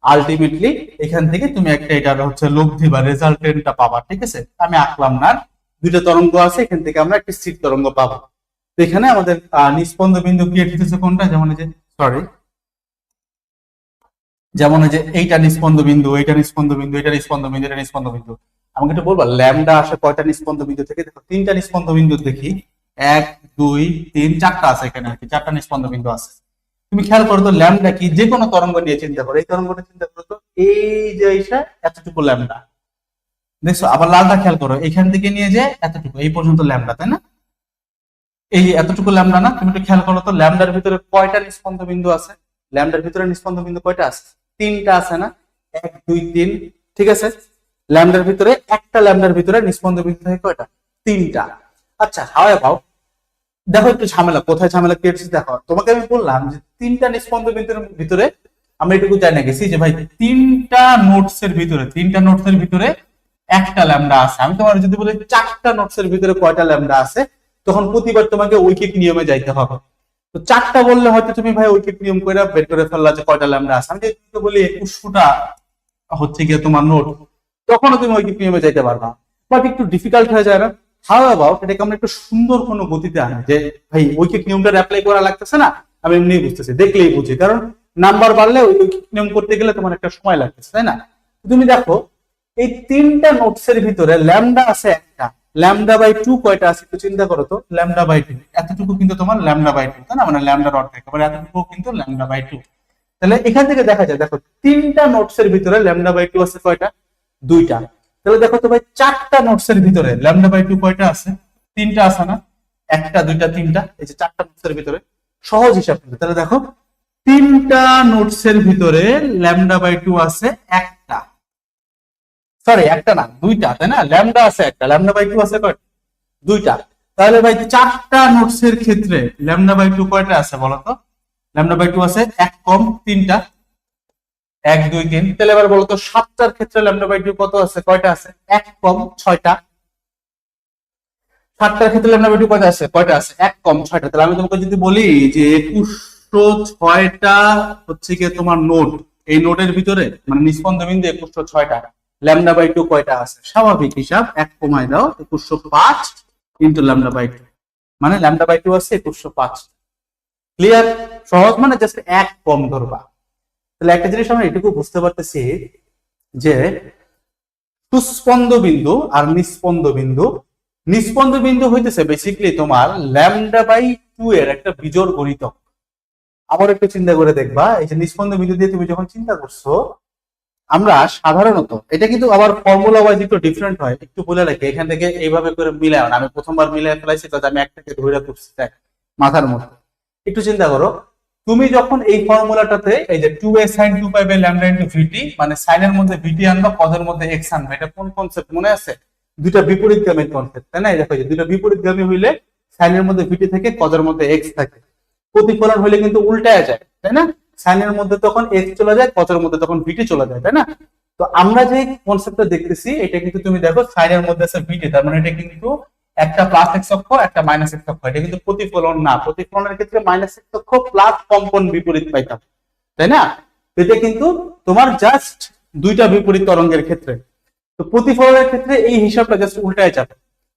A: আলটিমেটলি এখান থেকে তুমি একটা এটা হচ্ছে লব্ধি বা রেজাল্টেন্টটা পাবা, ঠিক আছে? আমি আঁকলাম না, দুইটা তরঙ্গ আছে, এখান থেকে আমরা একটা স্থির তরঙ্গ পাবো। তো এখানে আমাদের নিস্পন্দ বিন্দু ক্রিয়েট হতেছে কোনটা? যেমন এই যে এইটা নিস্পন্দ বিন্দু, এইটা নিস্পন্দ বিন্দু, এটা নিস্পন্দ বিন্দু, এটা নিস্পন্দ বিন্দু। আমাকে একটু বলবা ল্যামডা আসে কয়টা নিস্পন্দ বিন্দু থেকে? দেখো তিনটা নিস্পন্দ বিন্দু দেখি, 1 2 3 4টা আছে এখানে, আর কি 4টা নিস্পন্দ বিন্দু আছে। তুমি খেয়াল করো তো ল্যামডা কি? যে কোনো তরঙ্গ নিয়ে চিন্তা করো, এই তরঙ্গটা চিন্তা করো তো, এই যে এইটা এতটুকু ল্যামডা, দেখছো? আবার লালটা খেয়াল করো, এখান থেকে নিয়ে যে এতটুকু, এই পর্যন্ত ল্যামডা, তাই না? এই এতটুকু ল্যামডা না? তুমি একটু খেয়াল করো তো ল্যামডার ভিতরে কয়টা নিস্পন্দ বিন্দু আছে? ল্যামডার ভিতরে নিস্পন্দ বিন্দু কয়টা আছে? 3টা আছে না? 1 2 3, ঠিক আছে? ল্যামডার ভিতরে একটা ল্যামডার ভিতরে নিস্পন্দ বিন্দু থাকে কয়টা? 3টা। আচ্ছা, হাউ অ্যাবাউট, দেখো একটু ঝামেলা, কোথায় ঝামেলা ক্রিয়েট হচ্ছে দেখো। তোমাকে আমি বললাম যে 3টা নিস্পন্দ বিন্দুর ভিতরে আমরা এটুকু জানা গেছি যে ভাই 3টা নোটসের ভিতরে একটা ল্যামডা আছে। আমি তোমার যদি বলি 4টা নোটসের ভিতরে কয়টা ল্যামডা আছে, তখন প্রতিবার তোমাকে ঐকিক নিয়মে যাইতে হবে। তো 4টা বললে হয়তো তুমি ভাই ঐকিক নিয়ম করে বের করে ফেললা যে কয়টা ল্যামডা আছে। আমি যদি বলি 21টা হচ্ছে গিয়ে তোমার নোট, তখনও তুমি ঐকিক নিয়মে যাইতে পারবা, বাট একটু ডিফিকাল্ট হয়ে যায় না? হাউ অ্যাবাউট এটাকে আমরা একটু সুন্দর কোনো গতিতে আনি, যে ভাই ঐকিক নিয়মটা অ্যাপ্লাই করা লাগতেছে না, আমি এমনি বুঝতেছি, দেখলেই বুঝি, কারণ নাম্বার বাড়লে ঐকিক নিয়ম করতে গেলে তোমার একটা সময় লাগতেছে, তাই না? তুমি দেখো এই 3টা নোটসের ভিতরে ল্যামডা আছে একটা, ল্যামডা বাই 2 কয়টা আছে একটু চিন্তা করো তো। ল্যামডা বাই 2, এতটুকু কিন্তু তোমার ল্যামডা বাই 2, তাই না? মানে ল্যামডার অর্ধেক, আবার এতটুকু কিন্তু ল্যামডা বাই 2। তাহলে এখান থেকে দেখা যায়, দেখো 3টা নোটসের ভিতরে ল্যামডা বাই 2 আছে কয়টা? 2টা। তাহলে দেখো তো ভাই 4টা নোটসের ভিতরে ল্যামডা বাই 2 কয়টা আছে? 3টা আছে না? 1টা 2টা 3টা, এই যে 4টা নোটসের ভিতরে সহজ হিসাব করবে। তাহলে দেখো 3টা নোটসের ভিতরে ল্যামডা বাই 2 আছে একটা, সরি একটা না 2টা, তাই না? ল্যামডা আছে একটা, ল্যামডা বাই 2 আছে কয়টা? 2টা। তাহলে ভাই 4টা নোটসের ক্ষেত্রে ল্যামডা বাই 2 কয়টা আছে বলো তো? ল্যামডা বাই 2 আছে 1 কম 3টা, 1 2 3। তাহলে এবার বলতো 7টার ক্ষেত্রে ল্যামডা বাই 2 কত আছে? কয়টা আছে? 1 কম 6টা। 7টার ক্ষেত্রে ল্যামডা বাই 2 কয়টা আছে? 1 কম 6টা। তাহলে আমি তোমাকে যদি বলি যে 2106টা হচ্ছে কি তোমার নোট, এই নোটের ভিতরে মানে নিস্পন্দ বিন্দু 2106টা, ল্যামডা বাই 2 কয়টা আছে? স্বাভাবিক হিসাব, 1 কমায় দাও, 2105 ইনটু ল্যামডা বাই 2, মানে ল্যামডা বাই 2 আছে 2105। ক্লিয়ার? সহজ, মানে জাস্ট 1 কম ধরবা। তাহলে একটা জিনিস আমরা এটুকু বুঝতে পারতেছি যে সুস্পন্দ বিন্দু আর নিস্পন্দ বিন্দু হইতেছে বেসিক্যালি তোমার ল্যামডা বাই 2 এর একটা বিজোড় গণিতক। আবার একটু চিন্তা করে দেখবা, এই যে নিস্পন্দ বিন্দু দিয়ে তুমি যখন চিন্তা করছো, আমরা সাধারণত এটা কিন্তু আবার ফর্মুলা ওয়াইজ একটু ডিফারেন্ট হয়, একটু বলে রাখি এখান থেকে এইভাবে করে মিলায় না। আমি প্রথমবার মিলাই ফেলাইছি, তাতে আমি একটাকে ধরে তুলছি মাথার মধ্যে। একটু চিন্তা করো, তুমি যখন এই ফর্মুলাটাতে এই যে 2a sin 2 pi by lambda into VT, মানে সাইনের মধ্যে ভিটি আনবা, কজের মধ্যে এক্স আনবা, এটা কোন কনসেপ্ট মনে আছে? দুইটা বিপরীতগামীর কনসেপ্ট, তাই না? এই দেখো যে দুইটা বিপরীতগামী হইলে সাইনের মধ্যে ভিটি থাকে, কজের মধ্যে এক্স থাকে। প্রতিফলন হইলে কিন্তু উল্টায় যায়, তাই না? সাইনের মধ্যে তখন এক্স চলে যায়, কজের মধ্যে তখন ভিটি চলে যায়, তাই না? তো আমরা যে কনসেপ্টটা দেখতেছি এটা কিন্তু তুমি দেখো সাইনের মধ্যে আছে ভিটি, তার মানে এটা কিন্তু একটা প্লাস এক্স অক্ষ একটা মাইনাস এক্স অক্ষ, এটা কিন্তু প্রতিফলন না। প্রতিফলনের ক্ষেত্রে মাইনাস এক্স অক্ষ প্লাস কম্পন বিপরীত পাইতাম, তাই না? এটা কিন্তু তোমার জাস্ট দুইটা বিপরীত তরঙ্গের ক্ষেত্রে। তো প্রতিফলনের ক্ষেত্রে এই হিসাবটা জাস্ট উল্টায় যাবে।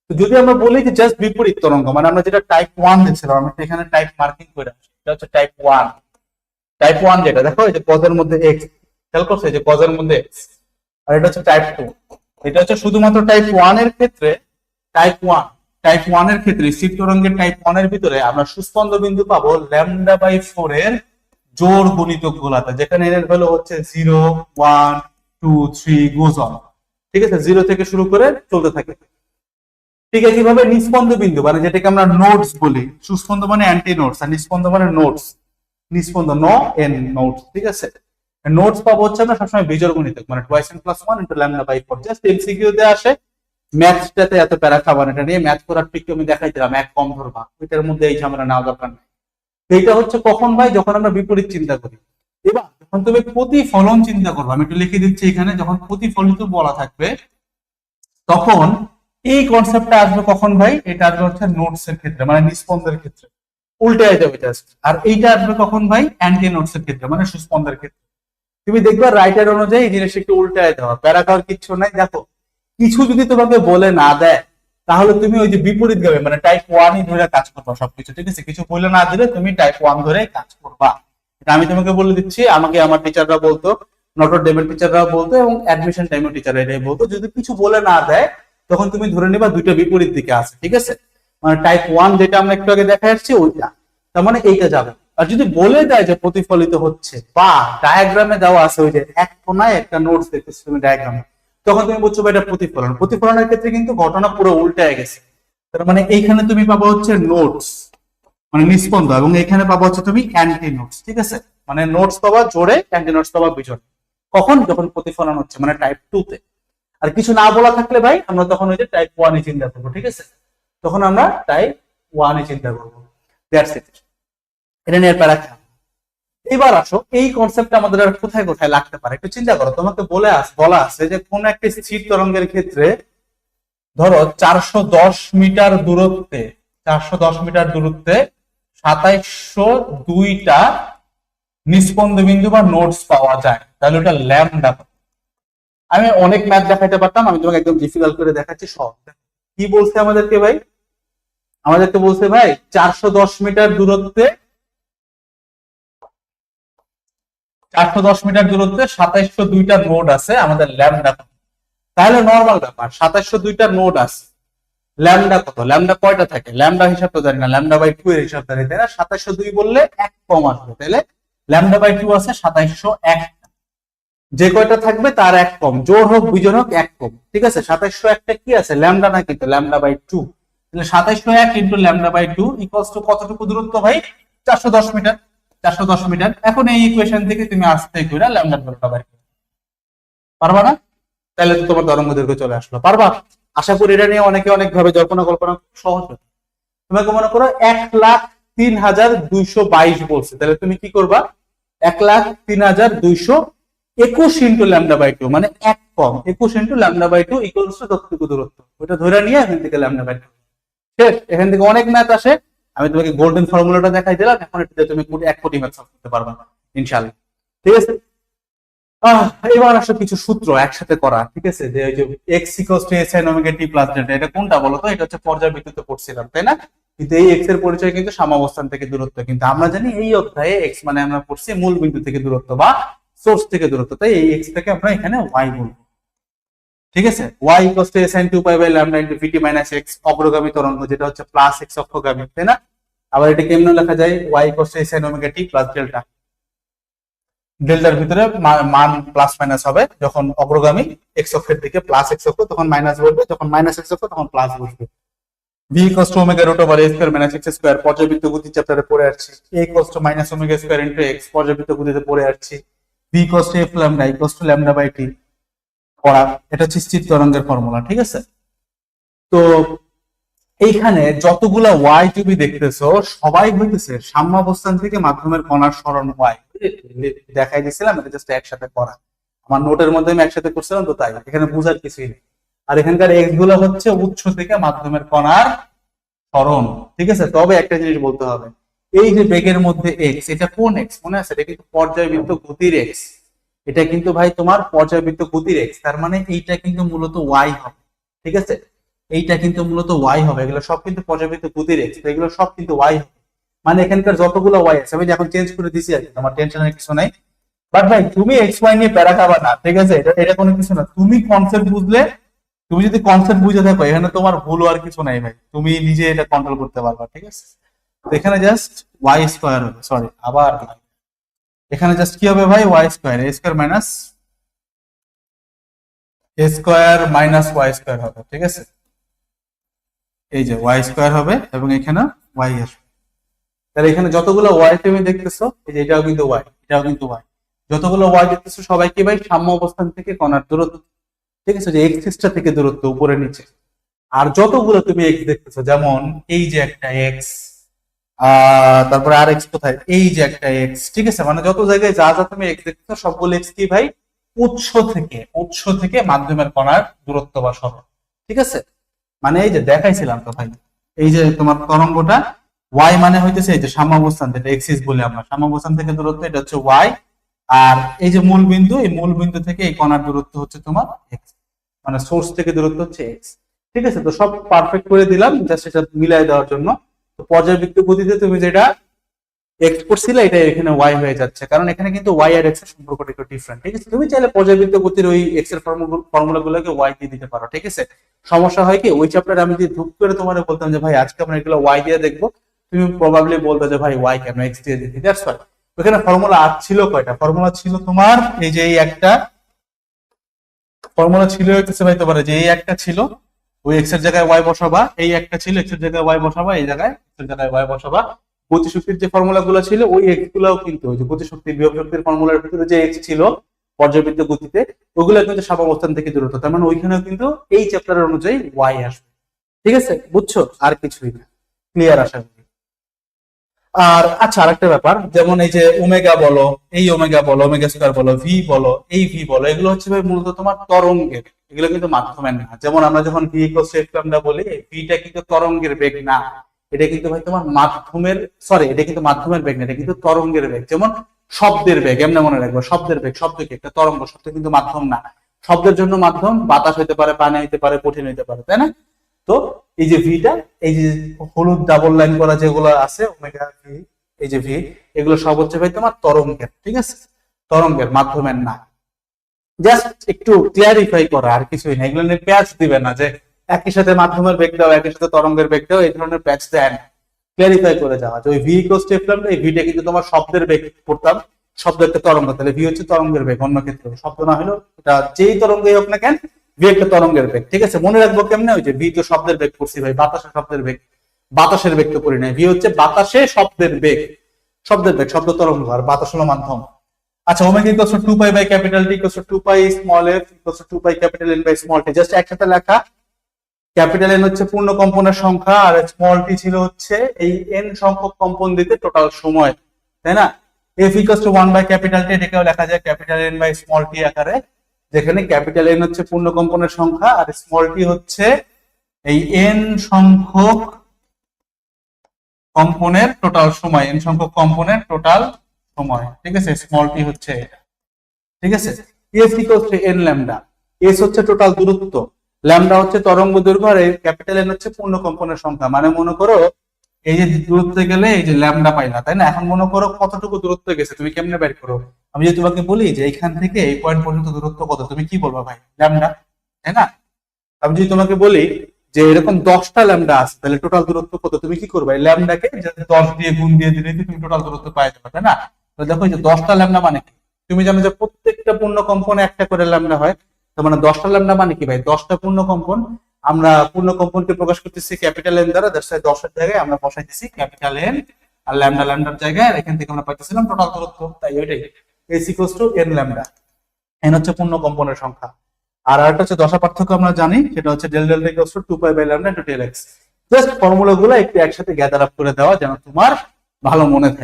A: তো যদি আমরা বলি যে জাস্ট বিপরীত তরঙ্গ, মানে আমরা যেটা টাইপ 1 দেখছিলাম, আমরা এখানে টাইপ মার্কিং করে আসি, এটা হচ্ছে টাইপ 1। টাইপ 1 যেটা দেখো এই যে কজের মধ্যে এক্স, খেয়াল করছো এই যে কজের মধ্যে এক্স, আর এটা হচ্ছে টাইপ 2। এটা হচ্ছে শুধুমাত্র টাইপ 1 এর ক্ষেত্রে। টাইপ 1 এর ক্ষেত্রে স্থির তরঙ্গের টাইপ 1 এর ভিতরে আমরা সুস্পন্দ বিন্দু পাবো λ/4 এর জোড় গুণিতক গুলাতে, যেখানে এর ভ্যালু হচ্ছে 0 1 2 3 গোজ অন, ঠিক আছে? 0 থেকে শুরু করে চলতে থাকে। ঠিক আছে, কিভাবে নিস্পন্দ বিন্দু মানে যেটাকে আমরা নোডস বলি, সুস্পন্দ মানে অ্যান্টি নোডস আর নিস্পন্দ মানে নোডস, নিস্পন্দ ন এন নোডস, ঠিক আছে? নোটস পাবো হচ্ছে আমরা সবসময় বিজোড় গুণিতক, মানে twice N plus 1 into λ/4। Just MCQ তে আসে, ম্যাথটাতে এত প্যারা খাবার, এটা নিয়ে ম্যাথ করার ট্রিক আমি দেখাই দিলাম, এক কম ধরবা, এটার মধ্যে এই ঝামেলা নেওয়া দরকার নেই। এইটা হচ্ছে কখন ভাই? যখন আমরা বিপরীত চিন্তা করি। এবার যখন তুমি প্রতিফলন চিন্তা করবে, আমি একটু লিখে দিচ্ছি এখানে, যখন প্রতিফলিত বলা থাকবে তখন এই কনসেপ্টটা আসবে কখন ভাই? এটা আসবে হচ্ছে নোটস এর ক্ষেত্রে, মানে নিস্পন্দের ক্ষেত্রে, উল্টে যাবে জাস্ট। আর এইটা আসবে কখন ভাই? অ্যান্টি নোটস এর ক্ষেত্রে, মানে সুস্পন্দের ক্ষেত্রে। তুমি দেখবে রাইটার অনুযায়ী এই জিনিসটা একটু উল্টায় দেওয়া, প্যারা খাওয়ার কিচ্ছু নাই। দেখো কিছু যদি তোমাকে বলে না দেয় তাহলে তুমি ওই যে বিপরীত গামী মানে টাইপ 1ই ধরে কাজ করবা সবকিছু, ঠিক আছে? কিছু বলে না দিলে তুমি টাইপ 1 ধরে কাজ করবা, এটা আমি তোমাকে বলে দিচ্ছি। আমাকে আমার টিচাররা বলতো, নটর ডেমের টিচাররা বলতো, এবং অ্যাডমিশন টাইমের টিচাররা এটাই বলতো, যদি কিছু বলে না দেয় তখন তুমি ধরে নিবা দুইটা বিপরীত দিকে আছে, ঠিক আছে? মানে টাইপ 1 যেটা আমরা একটু আগে দেখা যাচ্ছে ওইটা, তার মানে এইটা যাবে। আর যদি বলে দেয় যে প্রতিফলিত হচ্ছে বা ডায়াগ্রামে দেওয়া আছে ওই যে এক কোণায় একটা নোটস দেখতেছো তুমি ডায়াগ্রামে, তখন তুমি বুঝছো এটা প্রতিফলন। প্রতিফলনের ক্ষেত্রে কিন্তু ঘটনা পুরো উল্টায় গেছে। তার মানে এইখানে তুমি পাবো হচ্ছে নোটস মানে নিস্পন্দ, এবং এখানে পাবো হচ্ছে তুমি অ্যান্টি নোটস, ঠিক আছে? মানে নোটস পাবা জোরে, অ্যান্টি নোটস পাবা বিজোড়ে। কখন? যখন প্রতিফলন হচ্ছে, মানে টাইপ 2 তে। আর কিছু না বলা থাকলে ভাই আমরা তখন ওই যে টাইপ 1 এ চিন্তা করবো, ঠিক আছে? তখন আমরা টাইপ 1 এ চিন্তা করবো, দ্যাটস ইট। এটা নিয়ে প্যারা। এবার আসো এই কনসেপ্ট আমাদের আর কোথায় কোথায় লাগতে পারে একটু চিন্তা করো। তোমাকে বলা আছে যে কোন একটা স্থির তরঙ্গের ক্ষেত্রে ধরো 410 মিটার দূরত্বে 2702টা নিস্পন্দ বিন্দু বা নোডস পাওয়া যায়, তাহলে ওটা ল্যামডা। আমি অনেক ম্যাথ দেখাইতে পারতাম, আমি তোমাকে একদম ডিফিকাল্ট করে দেখাচ্ছি সব। কি বলছে আমাদেরকে ভাই? আমাদেরকে বলছে ভাই 410 মিটার দূরত্বে 2702টা নোড আছে আমাদের ল্যামডা। তাহলে নরমাল ব্যাপার, 2702টা নোড আছে, ল্যামডা কত? ল্যামডা কয়টা থাকে? ল্যামডা হিসাব তো জানি না, λ/2 এর হিসাব জানি, তাই না? 2702 বললে এক কম আসবে, তাহলে λ/2 আছে 2701। যে কয়টা থাকবে তার এক কম, জোড় হোক বিজোড় হোক এক কম, ঠিক আছে? 2701টা কি আছে? ল্যামডা না, কিন্তু λ/2। তাহলে 2701 ইনটু λ/2 ইকুয়ালস টু কতটুকু দূরত্ব ভাই? 410 মিটার। 410 মিটার। এখন এই ইকুয়েশন থেকে তুমি আস্তে করে ল্যামডার ভ্যালুটা বের করতে পারবা না? তাহলে তো তোমার তরঙ্গ দৈর্ঘ্য চলে আসলো। পারবা? আশা করি এটা নিয়ে অনেকে অনেক ভাবে জল্পনা কল্পনা সহজ হবে। তোমাকে মনে করো 1,03,222 বলছে, তাহলে তুমি কি করবা? 1,03,221 ইন্টু λ/2, মানে এক কম, 21 ইন্টু λ/2 ইকুয়ালস টু কতটুকু দূরত্ব, ওটা ধরে নিয়ে এখান থেকে λ/2 শেষ। এখান থেকে অনেক ম্যাথ আসে, আমি তোমাকে গোল্ডেন ফর্মুলাটা দেখাই দিলাম, এখন এটা তুমি 1 কোটি ম্যাথ সলভ করতে পারবা ইনশাআল্লাহ, ঠিক আছে? এবার আসলে কিছু সূত্র একসাথে করা, ঠিক আছে? যে ওই যে x = a sin omega t plus delta, এটা কোনটা বলো তো? এটা হচ্ছে পর্যায়বৃত্তিতে পড়ছিলাম, তাই না? কিন্তু এই x এর পরিচয় কিন্তু সাম্যাবস্থান থেকে দূরত্ব, কিন্তু আমরা জানি এই অধ্যায়ে x মানে আমরা পড়ছি মূল বিন্দু থেকে দূরত্ব বা সোর্স থেকে দূরত্ব, তাই এই x থেকে আমরা এখানে y বলবো, ঠিক আছে? y = a sin 2 pi by lambda into vt minus x, অগ্রগামী তরঙ্গ, যেটা হচ্ছে প্লাস x অক্ষগামী, তাই না? আবার এটা কেমনে লেখা যায়? y = a sin omega t plus delta। ডেল্টার ভিতরে মান প্লাস মাইনাস হবে, যখন অগ্রগামী এক্স অক্ষের দিকে প্লাস এক্স অক্ষ তখন মাইনাস বসবে, যখন মাইনাস এক্স অক্ষ তখন প্লাস বসবে। V equals to omega root over A square minus X square পর্যায়বৃত্ত গতি চ্যাপ্টারে পড়ে আসছি। A equals to minus omega square into X পর্যায়বৃত্ত গতিতে পড়ে আসছি। V equals to F lambda equals to lambda by T পড়া, এটা হচ্ছে স্থির তরঙ্গের ফর্মুলা, ঠিক আছে। তো এইখানে যতগুলা ওয়াই তুমি দেখতেছো সবাই হইতেছে সাম্যাবস্থান থেকে মাধ্যমের কণার সরণ ওয়াই, দেখাই দিছিলাম, এটা জাস্ট একসাথে করা, আমার নোটের মধ্যে আমি একসাথে করছিলাম, তো তাই এখানে বোঝার কিছুই নেই। আর এখানকার এক্স গুলো হচ্ছে উৎস থেকে মাধ্যমের কণার সরণ, ঠিক আছে। তবে একটা জিনিস বলতে হবে, এই যে বেগের মধ্যে এক্স, এটা কোন এক্স মনে আছে? এটা কিন্তু পর্যায়বৃত্ত গতির এক্স, এটা কিন্তু ভাই তোমার পর্যায়বৃত্ত গতির এক্স, তার মানে এইটা কিন্তু মূলত ওয়াই হবে, ঠিক আছে। এইটা কিন্তু মূলত ওয়াই হবে, এগুলো সব কিন্তু পর্যায়বৃত্ত গতির এক্স, এগুলো সব কিন্তু ওয়াই হবে। মানে এখানকার যতগুলো ওয়াই আছে আমি এখন চেঞ্জ করে দিছি আর কি, তোমার টেনশনের কিছু নাই। বাট ভাই তুমি এক্স ওয়াই নিয়ে প্যারা খাবা না, ঠিক আছে, এটা কোনো কিছু না। তুমি কনসেপ্ট বুঝলে, তুমি যদি কনসেপ্ট বুঝে থাকো, এখানে তোমার ভুল আর কিছু নাই ভাই, তুমি নিজে এটা কন্ট্রোল করতে পারবা, ঠিক আছে। তো এখানে জাস্ট ওয়াই স্কোয়ার হবে, সরি আবার এখানে জাস্ট কি হবে ভাই, ওয়াই স্কোয়ার, এ স্কোয়ার মাইনাস ওয়াই স্কোয়ার হবে, ঠিক আছে। এই যে ওয়াই স্কোয়ার হবে এবং এখানে ওয়াই আসবে। তাহলে এখানে যতগুলো ওয়াই তুমি দেখতেছো, এই যে এটাও কিন্তু ওয়াই, এটাও কিন্তু ওয়াই, যতগুলো ওয়াই দেখতেছো সবাই কি ভাই সাম্য অবস্থান থেকে কণার দূরত্ব, ঠিক আছে, যে এক্সিসটা থেকে দূরত্ব উপরে নিচে। আর যতগুলো তুমি এক্স দেখতেছো, যেমন এই যে একটা এক্স, তারপরে আর এক্স কোথায়, এই যে একটা এক্স, ঠিক আছে, মানে যত জায়গায় যা যা তুমি এক্স দেখতেছো সবগুলো এক্স কি ভাই উৎস থেকে মাধ্যমের কণার দূরত্ব বা সরণ, ঠিক আছে। মানে এই যে দেখাইছিলাম তো ভাই, এই যে তোমার তরঙ্গটা ওয়াই মানে হইতেছে এই যে সাম্যাবস্থান, যেটা এক্সিস বলি আমরা, সাম্যাবস্থান থেকে দূরত্ব এটা হচ্ছে ওয়াই। আর এই যে মূল বিন্দু, এই মূল বিন্দু থেকে এই কণার দূরত্ব হচ্ছে তোমার এক্স, মানে সোর্স থেকে দূরত্ব হচ্ছে এক্স, ঠিক আছে। তো সব পারফেক্ট করে দিলাম জাস্ট এটা মিলাই দেওয়ার জন্য। তো পর্যায়বৃত্ত গতিতে তুমি যেটা এক্স করছিলে এটা এখানে ওয়াই হয়ে যাচ্ছে, কারণ এখানে কিন্তু ওয়াই আর এক্স এর সম্পর্কটা একটু ডিফারেন্ট, ঠিক আছে। তুমি চাইলে পর্যায়বৃত্ত গতির ওই এক্স এর ফর্মুলা গুলোকে ওয়াই দিয়ে দিতে পারো, ঠিক আছে। সমস্যা হয় কি, ওই চ্যাপ্টারে আমি যদি ধুপ করে তোমার বলতাম যে ভাই আজকে আমরা এগুলো ওয়াই দিয়ে দেখবো, তুমি প্রবাবলি বলতে যে ভাই ওয়াই কেন, এক্স দিয়ে দিতে, দ্যাটস হোয়াই। ওখানে ফর্মুলা আর ছিল কয়টা, ফর্মুলা ছিল তোমার এই যে এই একটা ফর্মুলা ছিল হইতেছে ভাই তোমার, যে এই একটা ছিল ওই এক্স এর জায়গায় ওয়াই বসাবা, এই একটা ছিল এক্স এর জায়গায় ওয়াই বসাবা, এই জায়গায় এক্স এর জায়গায় ওয়াই বসাবা। গতিশক্তির যে ফর্মুলা গুলো ছিল ওই এক্স গুলাও কিন্তু ওই যে গতিশক্তি বিভব শক্তির ফর্মুলার ভিতরে যে এক্স ছিল পর্যায়বৃত্ত গতিতে, ওগুলো কিন্তু সাম্যাবস্থান থেকে দূরত্ব, তার মানে ওইখানেও কিন্তু এই চ্যাপ্টারের অনুযায়ী ওয়াই আসবে, ঠিক আছে, বুঝছো, আর কিছুই না, ক্লিয়ার আশা করি। আর আচ্ছা আরেকটা ব্যাপার, যেমন এই যে ওমেগা বলো, এই ওমেগা বলো, ওমেগা স্কয়ার বলো, ভি বলো, এই ভি বলো, এগুলো হচ্ছে ভাই মূলত তোমার তরঙ্গের, এগুলো কিন্তু মাধ্যমের না। যেমন আমরা যখন V equals to F lambda বলি, ভিটা কিন্তু তরঙ্গের বেগ না, এটা কিন্তু ভাই তোমার মাধ্যমের, সরি এটা কিন্তু মাধ্যমের বেগ না, এটা কিন্তু তরঙ্গের বেগ। যেমন শব্দের বেগ, এমনি মনে রাখবো, শব্দের বেগ, শব্দ কি একটা তরঙ্গ, শব্দ কিন্তু মাধ্যম না। শব্দের জন্য মাধ্যম বাতাস হইতে পারে, পানি হইতে পারে, কঠিন হইতে পারে, তাই না? তো এই যে ভিটা, এই যে হলুদ ডাবল লাইন করা যেগুলো আছে ওমেগা ভি, এই যে ভি, এগুলো সব হচ্ছে ভাই তোমার তরঙ্গের, ঠিক আছে, তরঙ্গের, মাধ্যমের না। জাস্ট একটু ক্লিয়ারিফাই করা, আর কিছুই না। এগুলো নিয়ে প্যাচ দিবে না যে একই সাথে মাধ্যমের বেগ দাও, একই সাথে তরঙ্গের বেগ দাও, এই ধরনের প্যাচ দেন। ক্লিয়ারিফাই করে যাওয়া যে ওই V equals to F lambda, এই ভিটা কিন্তু তোমার শব্দের বেগ পড়তাম, শব্দ একটা তরঙ্গ, তাহলে ভি হচ্ছে তরঙ্গের বেগ, অন্য ক্ষেত্রে শব্দ না হলেও এটা যেই তরঙ্গই হোক না কেন, ভি একটা তরঙ্গের বেগ, ঠিক আছে। মনে রাখবো কেমনে, ওই যে ভি তো শব্দের বেগ পড়ছি ভাই, বাতাসের শব্দের বেগ, বাতাসের বেগ তো পড়ি নাই, ভি হচ্ছে বাতাসে শব্দের বেগ, শব্দের বেগ, শব্দ তরঙ্গ, আর বাতাস হলো মাধ্যম। আচ্ছা, omega equals to 2 pi by capital T equals to 2 pi small f equals to 2 pi capital N by small t, just একসাথে লেখা। ক্যাপিটাল এন হচ্ছে পূর্ণ কম্পনের সংখ্যা, আর স্মল টি ছিল হচ্ছে এই এন সংখ্যক কম্পন দিতে টোটাল সময়, তাই না? F equals to 1 by capital T, এটাকেও লেখা যায় capital N by small t আকারে, যেখানে ক্যাপিটাল এন হচ্ছে পূর্ণ কম্পনের সংখ্যা আর স্মল টি হচ্ছে এই এন সংখ্যক কম্পনের টোটাল সময়, এন সংখ্যক কম্পনের টোটাল সময়, ঠিক আছে, স্মল টি হচ্ছে এটা, ঠিক আছে। S equals to N lambda, S হচ্ছে টোটাল দূরত্ব, ল্যামডা হচ্ছে তরঙ্গ দৈর্ঘ্য, আর ক্যাপিটাল এন হচ্ছে পূর্ণ কম্পনের সংখ্যা। মানে মনে করো এই যে দূরত্বে গেলে এই যে ল্যামডা পাইলা, তাই না? এখন মনে করো কতটুকু দূরত্ব গেছে, তুমি কেমনে বের করো? আমি যদি তোমাকে বলি যে এখান থেকে এই পয়েন্ট পর্যন্ত দূরত্ব কত, তুমি কি বলবা ভাই? ল্যামডা, তাই না? আমি যদি তোমাকে বলি যে এরকম 10টা ল্যামডা আছে, তাহলে টোটাল দূরত্ব কত, তুমি কি করবে? ল্যামডাকে 10 দিয়ে গুণ দিয়ে দিলে তুমি টোটাল দূরত্ব পাই যাবে, তাই না? তো দেখো এই যে 10টা ল্যামডা মানে কি, তুমি জানো যে প্রত্যেকটা পূর্ণ কম্পনে একটা করে ল্যামডা হয়, তার মানে 10টা ল্যামডা মানে কি ভাই? 10টা পূর্ণ কম্পন, আমরা পূর্ণ কম্পনকে প্রকাশ করতেছি ক্যাপিটাল এন দ্বারা, দ্যাটস ওয়াই 10 এর জায়গায় আমরা বসাইতেছি ক্যাপিটাল এন, আর ল্যামডা ল্যামডার জায়গায়, আর এখান থেকে আমরা পাইতেছিলাম টোটাল দূরত্ব, তাই ওইটাই s equals to n lambda. n হচ্ছে পূর্ণ কম্পনের সংখ্যা, আর আরেকটা হচ্ছে দশা পার্থক্য আমরা জানি, সেটা হচ্ছে del delta equals to 2 pi by lambda into del X. Just ফর্মুলাগুলো একটু একসাথে গ্যাদার আপ করে দেওয়া যেন তোমার ভালো মনে থাকে।